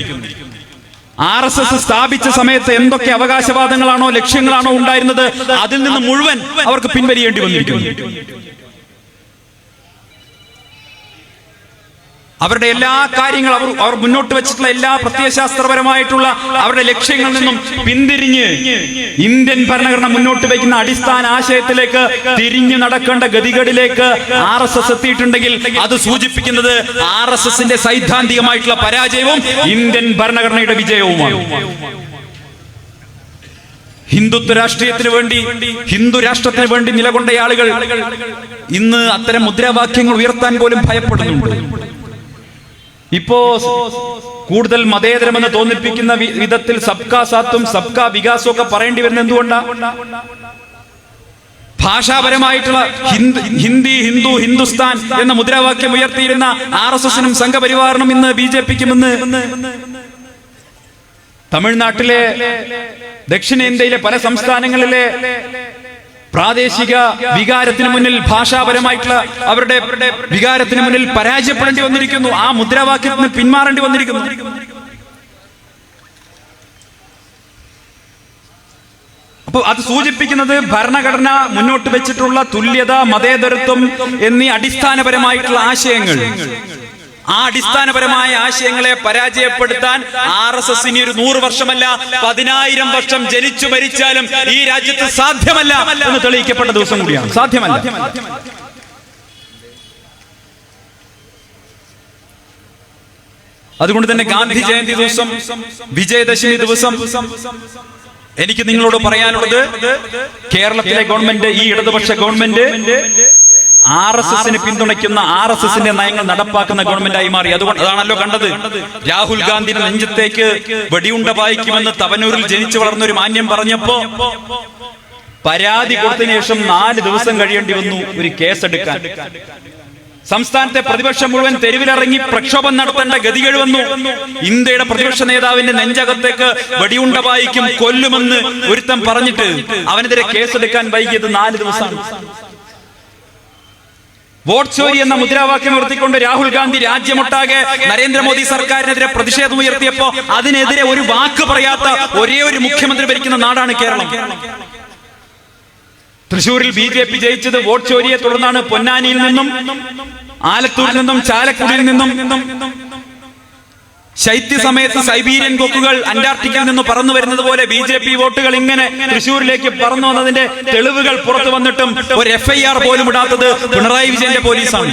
RSS സ്ഥാപിച്ച സമയത്ത് എന്തൊക്കെ അവകാശവാദങ്ങളാണോ ലക്ഷ്യങ്ങളാണോ ഉണ്ടായിരുന്നത്, അതിൽ നിന്ന് മുഴുവൻ അവർക്ക് പിൻവലിയേണ്ടി വന്നിരിക്കുന്നു. അവരുടെ എല്ലാ കാര്യങ്ങളും അവർ മുന്നോട്ട് വെച്ചിട്ടുള്ള എല്ലാ പ്രത്യയശാസ്ത്രപരമായിട്ടുള്ള അവരുടെ ലക്ഷ്യങ്ങളിൽ നിന്നും പിന്തിരിഞ്ഞ് ഇന്ത്യൻ ഭരണഘടന മുന്നോട്ട് വയ്ക്കുന്ന അടിസ്ഥാന ആശയത്തിലേക്ക് തിരിഞ്ഞു നടക്കേണ്ട ഗതികേടിലേക്ക് RSS എത്തിയിട്ടുണ്ടെങ്കിൽ അത് സൂചിപ്പിക്കുന്നത് RSSന്റെ സൈദ്ധാന്തികമായിട്ടുള്ള പരാജയവും ഇന്ത്യൻ ഭരണഘടനയുടെ വിജയവുമാണ്. ഹിന്ദുത്വ രാഷ്ട്രീയത്തിന് വേണ്ടി, ഹിന്ദു രാഷ്ട്രത്തിന് വേണ്ടി നിലകൊണ്ട ആളുകൾ ഇന്ന് അത്തരം മുദ്രാവാക്യങ്ങൾ ഉയർത്താൻ പോലും ഭയപ്പെടുന്നുണ്ട്. ഇപ്പോ കൂടുതൽ മതേതരമെന്ന് തോന്നിപ്പിക്കുന്ന വിധത്തിൽ സബ്കാ സാത്തും സബ്കാ വികാസും ഒക്കെ പറയേണ്ടി വരുന്നത് എന്തുകൊണ്ടാണ്? ഭാഷാപരമായിട്ടുള്ള ഹിന്ദി, ഹിന്ദു, ഹിന്ദുസ്ഥാൻ എന്ന മുദ്രാവാക്യം ഉയർത്തിയിരുന്ന RSSനും സംഘപരിവാറിനും ഇന്ന് BJP-ക്കും ഇന്ന് തമിഴ്നാട്ടിലെ, ദക്ഷിണേന്ത്യയിലെ പല സംസ്ഥാനങ്ങളിലെ പ്രാദേശിക വികാരത്തിന് മുന്നിൽ, ഭാഷാപരമായിട്ടുള്ള അവരുടെ വികാരത്തിന് മുന്നിൽ പരാജയപ്പെടേണ്ടി വന്നിരിക്കുന്നു. ആ മുദ്രാവാക്യത്തിന് പിന്മാറേണ്ടി വന്നിരിക്കുന്നു. അപ്പോൾ അത് സൂചിപ്പിക്കുന്നത് ഭരണഘടന മുന്നോട്ട് വെച്ചിട്ടുള്ള തുല്യത, മതേതരത്വം എന്നീ അടിസ്ഥാനപരമായിട്ടുള്ള ആശയങ്ങൾ, ആ അടിസ്ഥാനപരമായ ആശയങ്ങളെ പരാജയപ്പെടുത്താൻ RSSന് ഒരു 100 വർഷമല്ല 10,000 വർഷം ജനിച്ചു മരിച്ചാലും ഈ രാജ്യത്ത് സാധ്യമല്ല എന്ന് തെളിയിക്കപ്പെട്ട ദിവസം കൂടിയാണ്. സാധ്യമല്ല. അതുകൊണ്ട് തന്നെ ഗാന്ധി ജയന്തി ദിവസം, വിജയദശമി ദിവസം എനിക്ക് നിങ്ങളോട് പറയാനുള്ളത്, കേരളത്തിലെ ഗവൺമെന്റ്, ഈ ഇടതുപക്ഷ ഗവൺമെന്റ് RSSനെ പിന്തുണയ്ക്കുന്ന, RSSന്റെ നയങ്ങൾ നടപ്പാക്കുന്ന ഗവൺമെന്റായി മാറി. അതാണല്ലോ കണ്ടത്. രാഹുൽ ഗാന്ധിയുടെ നെഞ്ചത്തേക്ക് വെടിയുണ്ട പായിക്കുമെന്ന് തവനൂരിൽ ജനിച്ചു വളർന്ന ഒരു മാന്യം പറഞ്ഞപ്പോ പരാതി കൊടുത്തതിനു ശേഷം 4 ദിവസം കഴിയേണ്ടി വന്നു ഒരു കേസെടുക്കാൻ. സംസ്ഥാനത്തെ പ്രതിപക്ഷം മുഴുവൻ തെരുവിലിറങ്ങി പ്രക്ഷോഭം നടത്തേണ്ട ഗതികേട് വന്നു. ഇന്ത്യയുടെ പ്രതിപക്ഷ നേതാവിന്റെ നെഞ്ചകത്തേക്ക് വെടിയുണ്ട പായിക്കും, കൊല്ലുമെന്ന് ഒരുത്തം പറഞ്ഞിട്ട് അവനെതിരെ കേസെടുക്കാൻ വൈകിയത് 4 ദിവസമാണ്. വോട്ട് ചോരി എന്ന മുദ്രാവാക്യം ഉയർത്തിക്കൊണ്ട് രാഹുൽ ഗാന്ധി രാജ്യമൊട്ടാകെ നരേന്ദ്രമോദി സർക്കാരിനെതിരെ പ്രതിഷേധം ഉയർത്തിയപ്പോ അതിനെതിരെ ഒരു വാക്ക് പറയാത്ത ഒരേ ഒരു മുഖ്യമന്ത്രി ഭരിക്കുന്ന നാടാണ് കേരളം. തൃശൂരിൽ BJP ജയിച്ചത് വോട്ട് ചോരിയെ തുടർന്നാണ്. പൊന്നാനിയിൽ നിന്നും, ആലത്തൂരിൽ നിന്നും, ചാലക്കുടിയിൽ നിന്നും ശൈത്യ സമയത്ത് സൈബീരിയൻ കൊക്കുകൾ അന്റാർട്ടിക്കയിൽ നിന്ന് പറന്നു വരുന്നത് പോലെ BJP വോട്ടുകൾ ഇങ്ങനെ തൃശൂരിലേക്ക് പറന്നു വന്നതിന്റെ തെളിവുകൾ പുറത്തു വന്നിട്ടും ഒരു FIR പോലും ഇടാത്തത് പിണറായി വിജയന്റെ പോലീസാണ്.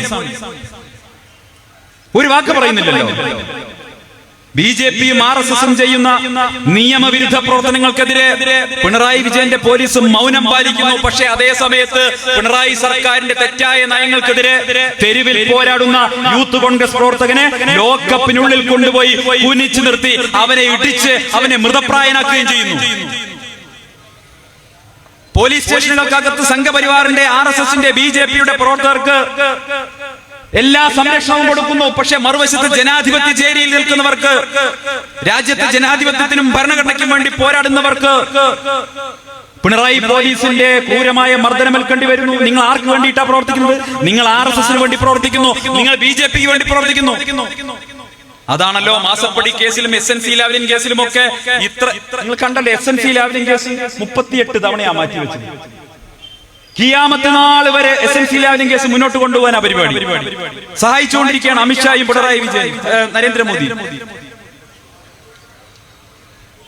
ഒരു വാക്ക് പറയുന്നില്ലല്ലോ. BJPയും RSSും ചെയ്യുന്ന നിയമവിരുദ്ധ പ്രവർത്തനങ്ങൾക്കെതിരെ പിണറായി വിജയന്റെ പോലീസ് മൗനം പാലിക്കുന്നു. പക്ഷേ അതേ സമയത്ത് പിണറായി സർക്കാരിന്റെ തെറ്റായ നയങ്ങൾക്കെതിരെ തെരുവിൽ പോരാടുന്ന യൂത്ത് കോൺഗ്രസ് പ്രവർത്തകനെ ലോക്കപ്പിനുള്ളിൽ കൊണ്ടുപോയി കുനിച്ചു നിർത്തി അവനെ ഇടിച്ച് അവനെ മൃതപ്രായനാക്കുകയും ചെയ്യുന്നു. പോലീസ് സ്റ്റേഷനുകൾക്കകത്ത് സംഘപരിവാറിന്റെ, RSSന്റെ, BJPയുടെ പ്രവർത്തകർക്ക് എല്ലാ സംരക്ഷണവും കൊടുക്കുന്നു. പക്ഷെ മറുവശത്ത് ജനാധിപത്യ ചേരിയിൽ നിൽക്കുന്നവർക്ക്, രാജ്യത്തെ ജനാധിപത്യത്തിനും ഭരണഘടനയ്ക്കും വേണ്ടി പോരാടുന്നവർക്ക് പിണറായി പോലീസിന്റെ ക്രൂരമായ മർദ്ദനമേൽക്കേണ്ടി വരുന്നു. നിങ്ങൾ ആർക്ക് വേണ്ടിയിട്ടാണ് പ്രവർത്തിക്കുന്നത്? നിങ്ങൾ RSSന് വേണ്ടി പ്രവർത്തിക്കുന്നു, നിങ്ങൾ BJPക്ക് വേണ്ടി പ്രവർത്തിക്കുന്നു. അതാണല്ലോ മാസപ്പടി കേസിലും SNC ലാവ്ലിൻ കേസിലും ഒക്കെ നിങ്ങൾ കണ്ടല്ലോ. SNC ലാവ്ലിൻ കേസ് 38 തവണയാ മാറ്റി വെച്ചത്. ഖിയാമത്ത് നാൾ വരെ SNC ലാവ്ലിൻ കേസ് മുന്നോട്ട് കൊണ്ടുപോകാൻ പരിപാടി സഹായിച്ചുകൊണ്ടിരിക്കുകയാണ് അമിത്ഷായും പിണറായി വിജയൻ, നരേന്ദ്രമോദി.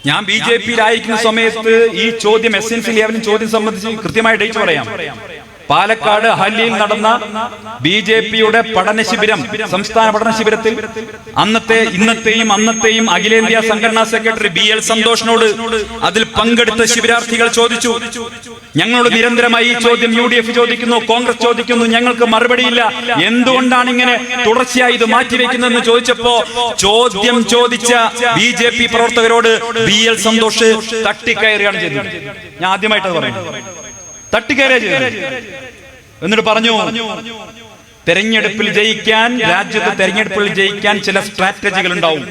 ഞാൻ BJPയിലായിരിക്കുന്ന സമയത്ത് ഈ ചോദ്യം SNC ലാവ്ലിൻ ചോദ്യം സംബന്ധിച്ച് കൃത്യമായ ഡേറ്റ് പറയാം. പാലക്കാട് അഹല്യയിൽ നടന്ന BJPയുടെ പഠന ശിബിരം, സംസ്ഥാന പഠന ശിബിരത്തിൽ ഇന്നത്തെയും അഖിലേന്ത്യാ സംഘടനാ സെക്രട്ടറി BL സന്തോഷിനോട് അതിൽ പങ്കെടുത്ത ശിബിരാർത്ഥികൾ ചോദിച്ചു. ഞങ്ങളോട് നിരന്തരമായി ഈ ചോദ്യം UDF ചോദിക്കുന്നു, കോൺഗ്രസ് ചോദിക്കുന്നു, ഞങ്ങൾക്ക് മറുപടിയില്ല. എന്തുകൊണ്ടാണ് ഇങ്ങനെ തുടർച്ചയായി ഇത് മാറ്റിവെക്കുന്നതെന്ന് ചോദിച്ചപ്പോ ചോദ്യം ചോദിച്ച BJP പ്രവർത്തകരോട് BL സന്തോഷ് തട്ടിക്കയറുകയാണ് ചെയ്തത്. ഞാൻ ആദ്യമായിട്ടത് പറയുന്നത്. തട്ടിക്കയറുക ചെയ്തത്. എന്നിട്ട് പറഞ്ഞു, രാജ്യത്ത് തെരഞ്ഞെടുപ്പിൽ ജയിക്കാൻ ചില സ്ട്രാറ്റജികൾ ഉണ്ടാവും.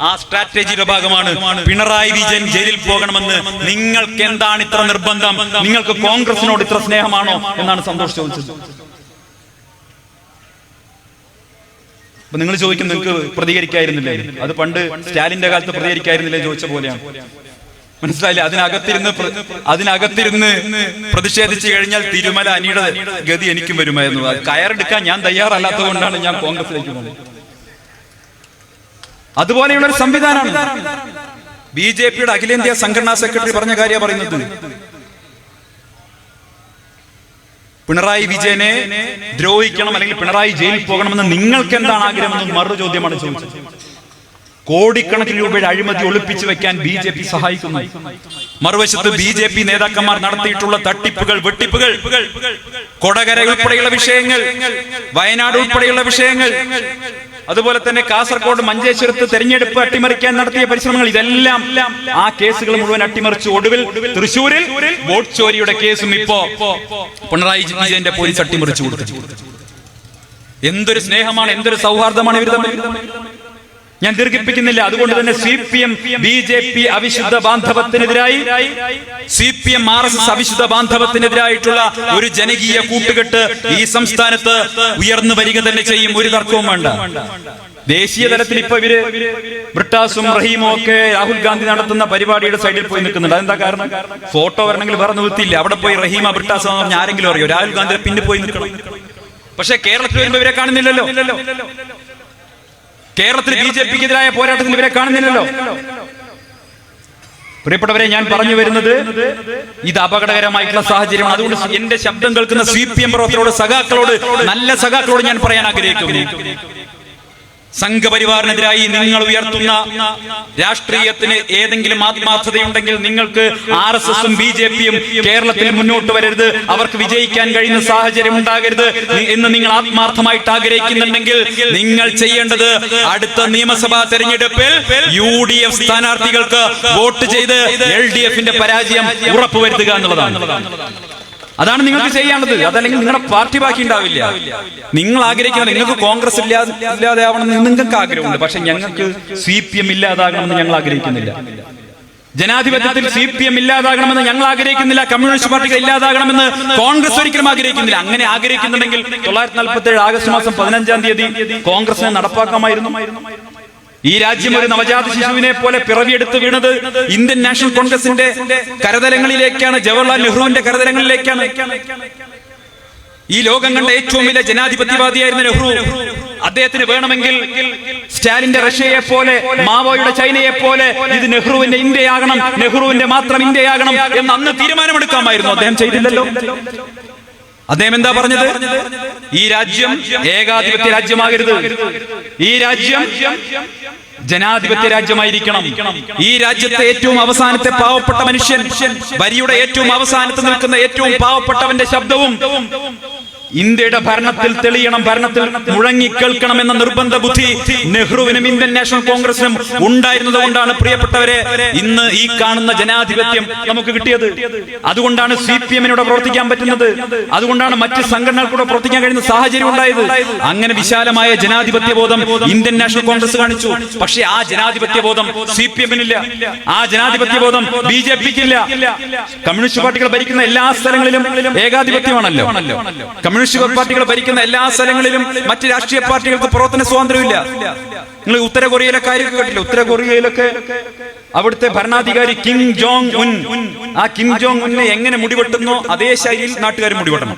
ആ സ്ട്രാറ്റജിയുടെ ഭാഗമാണ് പിണറായി വിജയൻ ജയിലിൽ പോകണമെന്ന്. നിങ്ങൾക്ക് എന്താണ് ഇത്ര നിർബന്ധം? നിങ്ങൾക്ക് കോൺഗ്രസിനോട് ഇത്ര സ്നേഹമാണോ എന്നാണ് സന്തോഷ് ചോദിച്ചത്. അപ്പൊ നിങ്ങൾ ചോദിക്കും, നിങ്ങൾക്ക് പ്രതികരിക്കായിരുന്നില്ലേ? അത് പണ്ട് സ്റ്റാലിന്റെ കാലത്ത് പ്രതികരിക്കായിരുന്നില്ലേ ചോദിച്ച പോലെയാണ്. മനസ്സിലായില്ലേ? അതിനകത്തിരുന്ന് പ്രതിഷേധിച്ചു കഴിഞ്ഞാൽ തിരുമല അനിയുടെ ഗതി എനിക്കും വരുമായിരുന്നു. അത് കയറെടുക്കാൻ ഞാൻ തയ്യാറല്ലാത്തത് കൊണ്ടാണ് ഞാൻ കോൺഗ്രസിലേക്ക് പോകുന്നത്. അതുപോലെയുള്ള ഒരു സംവിധാനമാണ്. BJPയുടെ അഖിലേന്ത്യാ സംഘടനാ സെക്രട്ടറി പറഞ്ഞ കാര്യം പറയുന്നത്. പിണറായി വിജയനെ ദ്രോഹിക്കണം അല്ലെങ്കിൽ പിണറായി ജയിലിൽ പോകണമെന്ന് നിങ്ങൾക്ക് എന്താണ് ആഗ്രഹമെന്ന് മറു ചോദ്യമാണ് ചോദിച്ചത്. കോടിക്കണക്കിന് രൂപയുടെ അഴിമതി ഒളിപ്പിച്ചു വെക്കാൻ BJP സഹായിക്കുന്നു. മറുവശത്ത് BJP നേതാക്കന്മാർ നടത്തിയിട്ടുള്ള തട്ടിപ്പുകൾ, വെട്ടിപ്പുകൾ, കൊടകര ഉൾപ്പെടെയുള്ള വിഷയങ്ങൾ, വയനാട് ഉൾപ്പെടെയുള്ള വിഷയങ്ങൾ, അതുപോലെ തന്നെ കാസർഗോഡ് മഞ്ചേശ്വരത്ത് തെരഞ്ഞെടുപ്പ് അട്ടിമറിക്കാൻ നടത്തിയ പരിശ്രമങ്ങൾ, ഇതെല്ലാം ആ കേസുകൾ മുഴുവൻ അട്ടിമറിച്ചു. ഒടുവിൽ തൃശ്ശൂരിൽ വോട്ട് ചോരിയുടെ കേസും ഇപ്പോ പിണറായി വിജയന്റെ പോലീസ് അട്ടിമറിച്ചു കൊടുത്തു. എന്തൊരു സ്നേഹമാണ്, എന്തൊരു സൗഹാർദ്ദമാണ് ഇവർ തമ്മിൽ. ഞാൻ ദീർഘിപ്പിക്കുന്നില്ല. അതുകൊണ്ട് തന്നെ CPM BJP അവിശുദ്ധ ബാന്ധവത്തിനെതിരായി, CPM RSS അവിശുദ്ധ ബാന്ധവത്തിനെതിരായിട്ടുള്ള ഒരു ജനകീയ കൂട്ടുകെട്ട് ഈ സംസ്ഥാനത്ത് ഉയർന്നു വരിക തന്നെ ചെയ്യും. ഒരു തർക്കവും വേണ്ട. ദേശീയ തലത്തിൽ ഇപ്പൊ ഇവര് ബ്രിട്ടാസും റഹീമും ഒക്കെ രാഹുൽ ഗാന്ധി നടത്തുന്ന പരിപാടിയുടെ സൈഡിൽ പോയി നിൽക്കുന്നുണ്ട്. അതെന്താ കാരണം? ഫോട്ടോ വരണമെങ്കിൽ വേറെ നിവൃത്തിയില്ല. അവിടെ പോയി റഹീമ ബ്രിട്ടാസ് എന്ന് പറഞ്ഞാൽ ആരെങ്കിലും അറിയോ? രാഹുൽ ഗാന്ധി പിന്നെ പോയി നിൽക്കണം. പക്ഷെ കേരളത്തിൽ വരുമ്പോ ഇവരെ കാണുന്നില്ലല്ലോ. കേരളത്തിൽ BJPക്കെതിരായ പോരാട്ടത്തിൽ ഇവരെ കാണുന്നില്ലല്ലോ. പ്രിയപ്പെട്ടവരെ, ഞാൻ പറഞ്ഞു വരുന്നത് ഇത് അപകടകരമായിട്ടുള്ള സാഹചര്യമാണ്. അതുകൊണ്ട് എന്റെ ശബ്ദം കേൾക്കുന്ന CPM പ്രവർത്തകരോട്, സഖാക്കളോട്, നല്ല സഖാക്കളോട് ഞാൻ പറയാൻ ആഗ്രഹിക്കുന്നു. സംഘപരിവാറിനെതിരായി നിങ്ങൾ ഉയർത്തുന്ന രാഷ്ട്രീയത്തിന് ഏതെങ്കിലും ആത്മാർത്ഥതയുണ്ടെങ്കിൽ നിങ്ങൾക്ക് RSSും BJPയും കേരളത്തിൽ മുന്നോട്ട് വരരുത്, അവർക്ക് വിജയിക്കാൻ കഴിയുന്ന സാഹചര്യം ഉണ്ടാകരുത് എന്ന് നിങ്ങൾ ആത്മാർത്ഥമായിട്ട് ആഗ്രഹിക്കുന്നുണ്ടെങ്കിൽ നിങ്ങൾ ചെയ്യേണ്ടത് അടുത്ത നിയമസഭാ തെരഞ്ഞെടുപ്പിൽ UDF സ്ഥാനാർത്ഥികൾക്ക് വോട്ട് ചെയ്ത് LDFന്റെ പരാജയം ഉറപ്പുവരുത്തുക എന്നുള്ളതാണ്. അതാണ് നിങ്ങൾക്ക് ചെയ്യാനുള്ളത്. അതല്ലെങ്കിൽ നിങ്ങളുടെ പാർട്ടി ബാക്കി ഉണ്ടാവില്ല. നിങ്ങൾ ആഗ്രഹിക്കുന്നത് നിങ്ങൾക്ക് കോൺഗ്രസ് ഇല്ലാതെ ആവണമെന്ന് നിങ്ങൾക്ക് ആഗ്രഹമുണ്ട്. പക്ഷെ ഞങ്ങൾക്ക് CPM ഇല്ലാതാകണമെന്ന് ഞങ്ങൾ ആഗ്രഹിക്കുന്നില്ല. ജനാധിപത്യത്തിൽ CPM ഇല്ലാതാകണമെന്ന് ഞങ്ങൾ ആഗ്രഹിക്കുന്നില്ല. കമ്മ്യൂണിസ്റ്റ് പാർട്ടികൾ ഇല്ലാതാകണമെന്ന് കോൺഗ്രസ് ഒരിക്കലും ആഗ്രഹിക്കുന്നില്ല. അങ്ങനെ ആഗ്രഹിക്കുന്നുണ്ടെങ്കിൽ 1947 ആഗസ്റ്റ് മാസം 15-ാം തീയതി കോൺഗ്രസിനെ നടപ്പാക്കാമായിരുന്നു. ഈ രാജ്യം ഒരു നവജാത ശിശുവിനെ പോലെ പിറവിയെടുത്ത് വീണത് ഇന്ത്യൻ നാഷണൽ കോൺഗ്രസിന്റെ കരതലങ്ങളിലേക്കാണ്, ജവഹർലാൽ നെഹ്റുവിന്റെ കരതലങ്ങളിലേക്കാണ്. ഈ ലോകം കണ്ട ഏറ്റവും വലിയ ജനാധിപത്യവാദിയായിരുന്ന നെഹ്റു, അദ്ദേഹത്തിന് വേണമെങ്കിൽ സ്റ്റാലിന്റെ റഷ്യയെ പോലെ, മാവോയുടെ ചൈനയെ പോലെ ഇത് നെഹ്റുവിന്റെ ഇന്ത്യയാകണം, നെഹ്റുവിന്റെ മാത്രം ഇന്ത്യയാകണം എന്ന് അന്ന് തീരുമാനമെടുക്കാമായിരുന്നു. അദ്ദേഹം ചെയ്തില്ലല്ലോ. അദ്ദേഹം എന്താ പറഞ്ഞത്? ഈ രാജ്യം ഏകാധിപത്യ രാജ്യമാകരുത്, ഈ രാജ്യം ജനാധിപത്യ രാജ്യമായിരിക്കണം. ഈ രാജ്യത്തെ ഏറ്റവും അവസാനത്തെ പാവപ്പെട്ട മനുഷ്യൻ, വരിയുടെ ഏറ്റവും അവസാനത്ത് നിൽക്കുന്ന ഏറ്റവും പാവപ്പെട്ടവന്റെ ശബ്ദവും ഇന്ത്യയുടെ ഭരണത്തിൽ തെളിയണം, ഭരണത്തിൽ മുഴങ്ങി കേൾക്കണം എന്ന നിർബന്ധ ബുദ്ധി നെഹ്റുവിനും ഇന്ത്യൻ നാഷണൽ കോൺഗ്രസിനും ഉണ്ടായിരുന്നത് കൊണ്ടാണ് പ്രിയപ്പെട്ടവരെ ഇന്ന് ഈ കാണുന്ന ജനാധിപത്യം നമുക്ക് കിട്ടിയത്. അതുകൊണ്ടാണ് CPM-നോട് പ്രവർത്തിക്കാൻ പറ്റുന്നത്. അതുകൊണ്ടാണ് മറ്റ് സംഘടനകൾക്കൂടെ പ്രവർത്തിക്കാൻ കഴിയുന്ന സാഹചര്യം ഉണ്ടായത്. അങ്ങനെ വിശാലമായ ജനാധിപത്യ ബോധം ഇന്ത്യൻ നാഷണൽ കോൺഗ്രസ് കാണിച്ചു. പക്ഷേ ആ ജനാധിപത്യ ബോധം CPM-നില്ല, ആ ജനാധിപത്യ ബോധം BJP-ക്കില്ല. കമ്മ്യൂണിസ്റ്റ് പാർട്ടികൾ ഭരിക്കുന്ന എല്ലാ സ്ഥലങ്ങളിലും ഏകാധിപത്യമാണല്ലോ. കമ്മ്യൂണിസ്റ്റ് പാർട്ടികൾ ഭരിക്കുന്ന എല്ലാ സ്ഥലങ്ങളിലും മറ്റ് രാഷ്ട്രീയ പാർട്ടികൾക്ക് പ്രവർത്തന സ്വാതന്ത്ര്യമില്ല. നിങ്ങൾ ഉത്തര കൊറിയയിലെ കാര്യമൊക്കെ കേട്ടില്ല. ഉത്തര കൊറിയയിലൊക്കെ അവിടുത്തെ ഭരണാധികാരി കിം ജോങ് ഉൻ, ആ കിം ജോങ് ഉന്നെ എങ്ങനെ മുടിവെട്ടുന്നോ അതേ ശൈലിയിൽ നാട്ടുകാർ മുടിവെട്ടണം.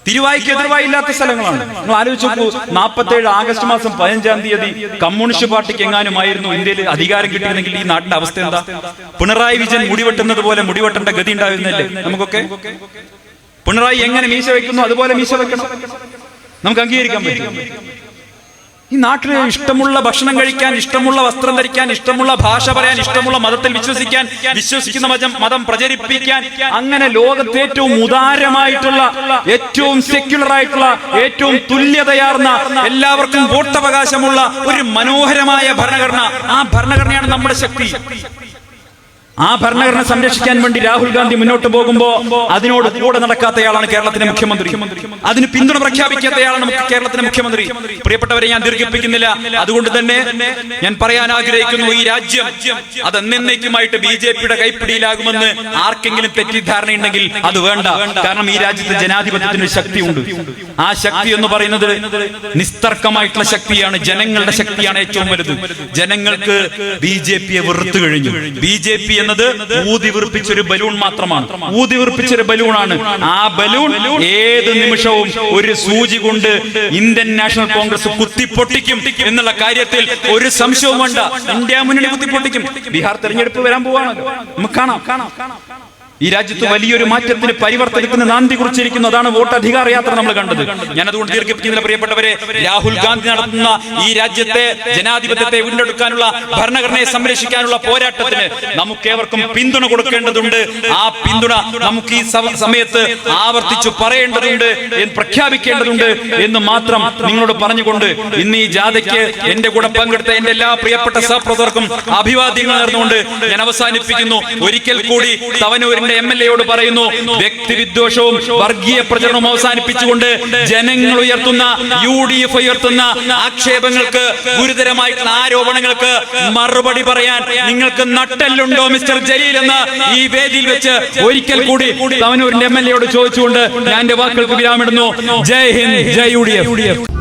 തിരുവായ്ക്ക് എതിർവായി ഇല്ലാത്ത സ്ഥലങ്ങളാണ്. നിങ്ങൾ ആലോചിച്ച് നോക്കൂ, 47 ആഗസ്റ്റ് മാസം 15-ാം തീയതി കമ്മ്യൂണിസ്റ്റ് പാർട്ടിക്ക് എങ്ങാനുമായിരുന്നു ഇന്ത്യയിൽ അധികാരം കിട്ടിയിരുന്നെങ്കിൽ ഈ നാട്ടിന്റെ അവസ്ഥ എന്താ? പിണറായി വിജയൻ മുടിവെട്ടുന്നത് പോലെ മുടിവെട്ടേണ്ട ഗതി ഉണ്ടായിരുന്നല്ലേ നമുക്കൊക്കെ? പിണറായി എങ്ങനെ മീശ വെക്കുന്നു അതുപോലെ മീശ വെക്കണം, നമുക്ക് അംഗീകരിക്കാൻ പറ്റും. ഈ നാട്ടിൽ ഇഷ്ടമുള്ള ഭക്ഷണം കഴിക്കാൻ, ഇഷ്ടമുള്ള വസ്ത്രം ധരിക്കാൻ, ഇഷ്ടമുള്ള ഭാഷ പറയാൻ, ഇഷ്ടമുള്ള മതത്തിൽ വിശ്വസിക്കാൻ, വിശ്വസിക്കുന്ന മതം പ്രചരിപ്പിക്കാൻ, അങ്ങനെ ലോകത്തെ ഏറ്റവും ഉദാരമായിട്ടുള്ള, ഏറ്റവും സെക്യുലർ ആയിട്ടുള്ള, ഏറ്റവും തുല്യതയാർന്ന, എല്ലാവർക്കും വോട്ടവകാശമുള്ള ഒരു മനോഹരമായ ഭരണഘടന. ആ ഭരണഘടനയാണ് നമ്മുടെ ശക്തി. ആ ഭരണഘടന സംരക്ഷിക്കാൻ വേണ്ടി രാഹുൽ ഗാന്ധി മുന്നോട്ട് പോകുമ്പോൾ അതിനോട് കൂടെ നടക്കാത്തയാളാണ് കേരളത്തിന്റെ മുഖ്യമന്ത്രി. അതിന് പിന്തുണ പ്രഖ്യാപിക്കാത്തയാളാണ് കേരളത്തിന്റെ മുഖ്യമന്ത്രി. പ്രിയപ്പെട്ടവരെ, ഞാൻ ദീർഘിപ്പിക്കുന്നില്ല. അതുകൊണ്ട് തന്നെ ഞാൻ പറയാൻ ആഗ്രഹിക്കുന്നു, ഈ രാജ്യം അത് എന്നേക്കുമായിട്ട് BJP-യുടെ കൈപ്പിടിയിലാകുമെന്ന് ആർക്കെങ്കിലും തെറ്റിദ്ധാരണയുണ്ടെങ്കിൽ അത് വേണ്ട. കാരണം ഈ രാജ്യത്ത് ജനാധിപത്യത്തിന് ശക്തിയുണ്ട്. ആ ശക്തി എന്ന് പറയുന്നത് നിസ്തർക്കമായിട്ടുള്ള ശക്തിയാണ്, ജനങ്ങളുടെ ശക്തിയാണ് ഏറ്റവും വലുത്. ജനങ്ങൾക്ക് BJP-യെ വെറുത്തു കഴിഞ്ഞു. BJP എന്നത് ഊതി വീർപ്പിച്ചൊരു ബലൂൺ മാത്രമാണ്, ഊതി വീർപ്പിച്ചൊരു ബലൂണാണ്. ആ ബലൂൺ ഏത് നിമിഷവും ഒരു സൂചി കൊണ്ട് ഇന്ത്യൻ നാഷണൽ കോൺഗ്രസ് കുത്തിപ്പൊട്ടിക്കും എന്നുള്ള കാര്യത്തിൽ ഒരു സംശയവും വേണ്ട. ഇന്ത്യ മുന്നണി കുത്തിപ്പൊട്ടിക്കും. ബീഹാർ തെരഞ്ഞെടുപ്പ് വരാൻ പോവാണ്, നമുക്ക് കാണാം. ഈ രാജ്യത്ത് വലിയൊരു മാറ്റത്തിന്, പരിവർത്തനത്തിന് നാന്തി കുറിച്ചിരിക്കുന്നു. അതാണ് വോട്ട് അധികാര യാത്ര നമ്മൾ കണ്ടത്. ഞാൻ അതുകൊണ്ട് ദീർഘിപ്പിക്കുന്നില്ല. പ്രിയപ്പെട്ടവരെ, രാഹുൽ ഗാന്ധി നടത്തുന്ന ഈ രാജ്യത്തെ ജനാധിപത്യത്തെ വീണ്ടെടുക്കാനുള്ള, ഭരണഘടനയെ സംരക്ഷിക്കാനുള്ള പോരാട്ടത്തിന് നമുക്കേവർക്കും പിന്തുണ കൊടുക്കേണ്ടതുണ്ട്. ആ പിന്തുണ നമുക്ക് ഈ സമയത്ത് ആവർത്തിച്ചു പറയേണ്ടതുണ്ട്, പ്രഖ്യാപിക്കേണ്ടതുണ്ട് എന്ന് മാത്രം നിങ്ങളോട് പറഞ്ഞുകൊണ്ട് ഇന്ന് ഈ ജാഥയ്ക്ക് എന്റെ കൂടെ പങ്കെടുത്ത എന്റെ എല്ലാ പ്രിയപ്പെട്ട സഹപ്രവർത്തകർക്കും അഭിവാദ്യങ്ങൾ നേർന്നുകൊണ്ട് ഞാൻ അവസാനിപ്പിക്കുന്നു. ഒരിക്കൽ കൂടി തവനൂരിന്റെ MLA-യോട് പറയുന്നു, വ്യക്തിവിദ്വേഷവും വർഗീയ പ്രചരണവും അവസാനിപ്പിച്ചുകൊണ്ട് ജനങ്ങൾ ഉയർത്തുന്ന, UDF ഉയർത്തുന്ന ആക്ഷേപങ്ങൾക്ക്, ഗുരുതരമായിട്ടുള്ള ആരോപണങ്ങൾക്ക് മറുപടി പറയാൻ നിങ്ങൾക്ക് നട്ടെല്ലുണ്ടോ മിസ്റ്റർ ജലീൽ എന്ന് ഈ വേദിയിൽ വെച്ച് ഒരിക്കൽ കൂടി തവനൂരിന്റെ MLA-യോട് ചോദിച്ചുകൊണ്ട് ഞാൻ എന്റെ വാക്കുകൾക്ക് വിരാമിടുന്നു. ജയ് ഹിന്ദ്, ജയ് UDF.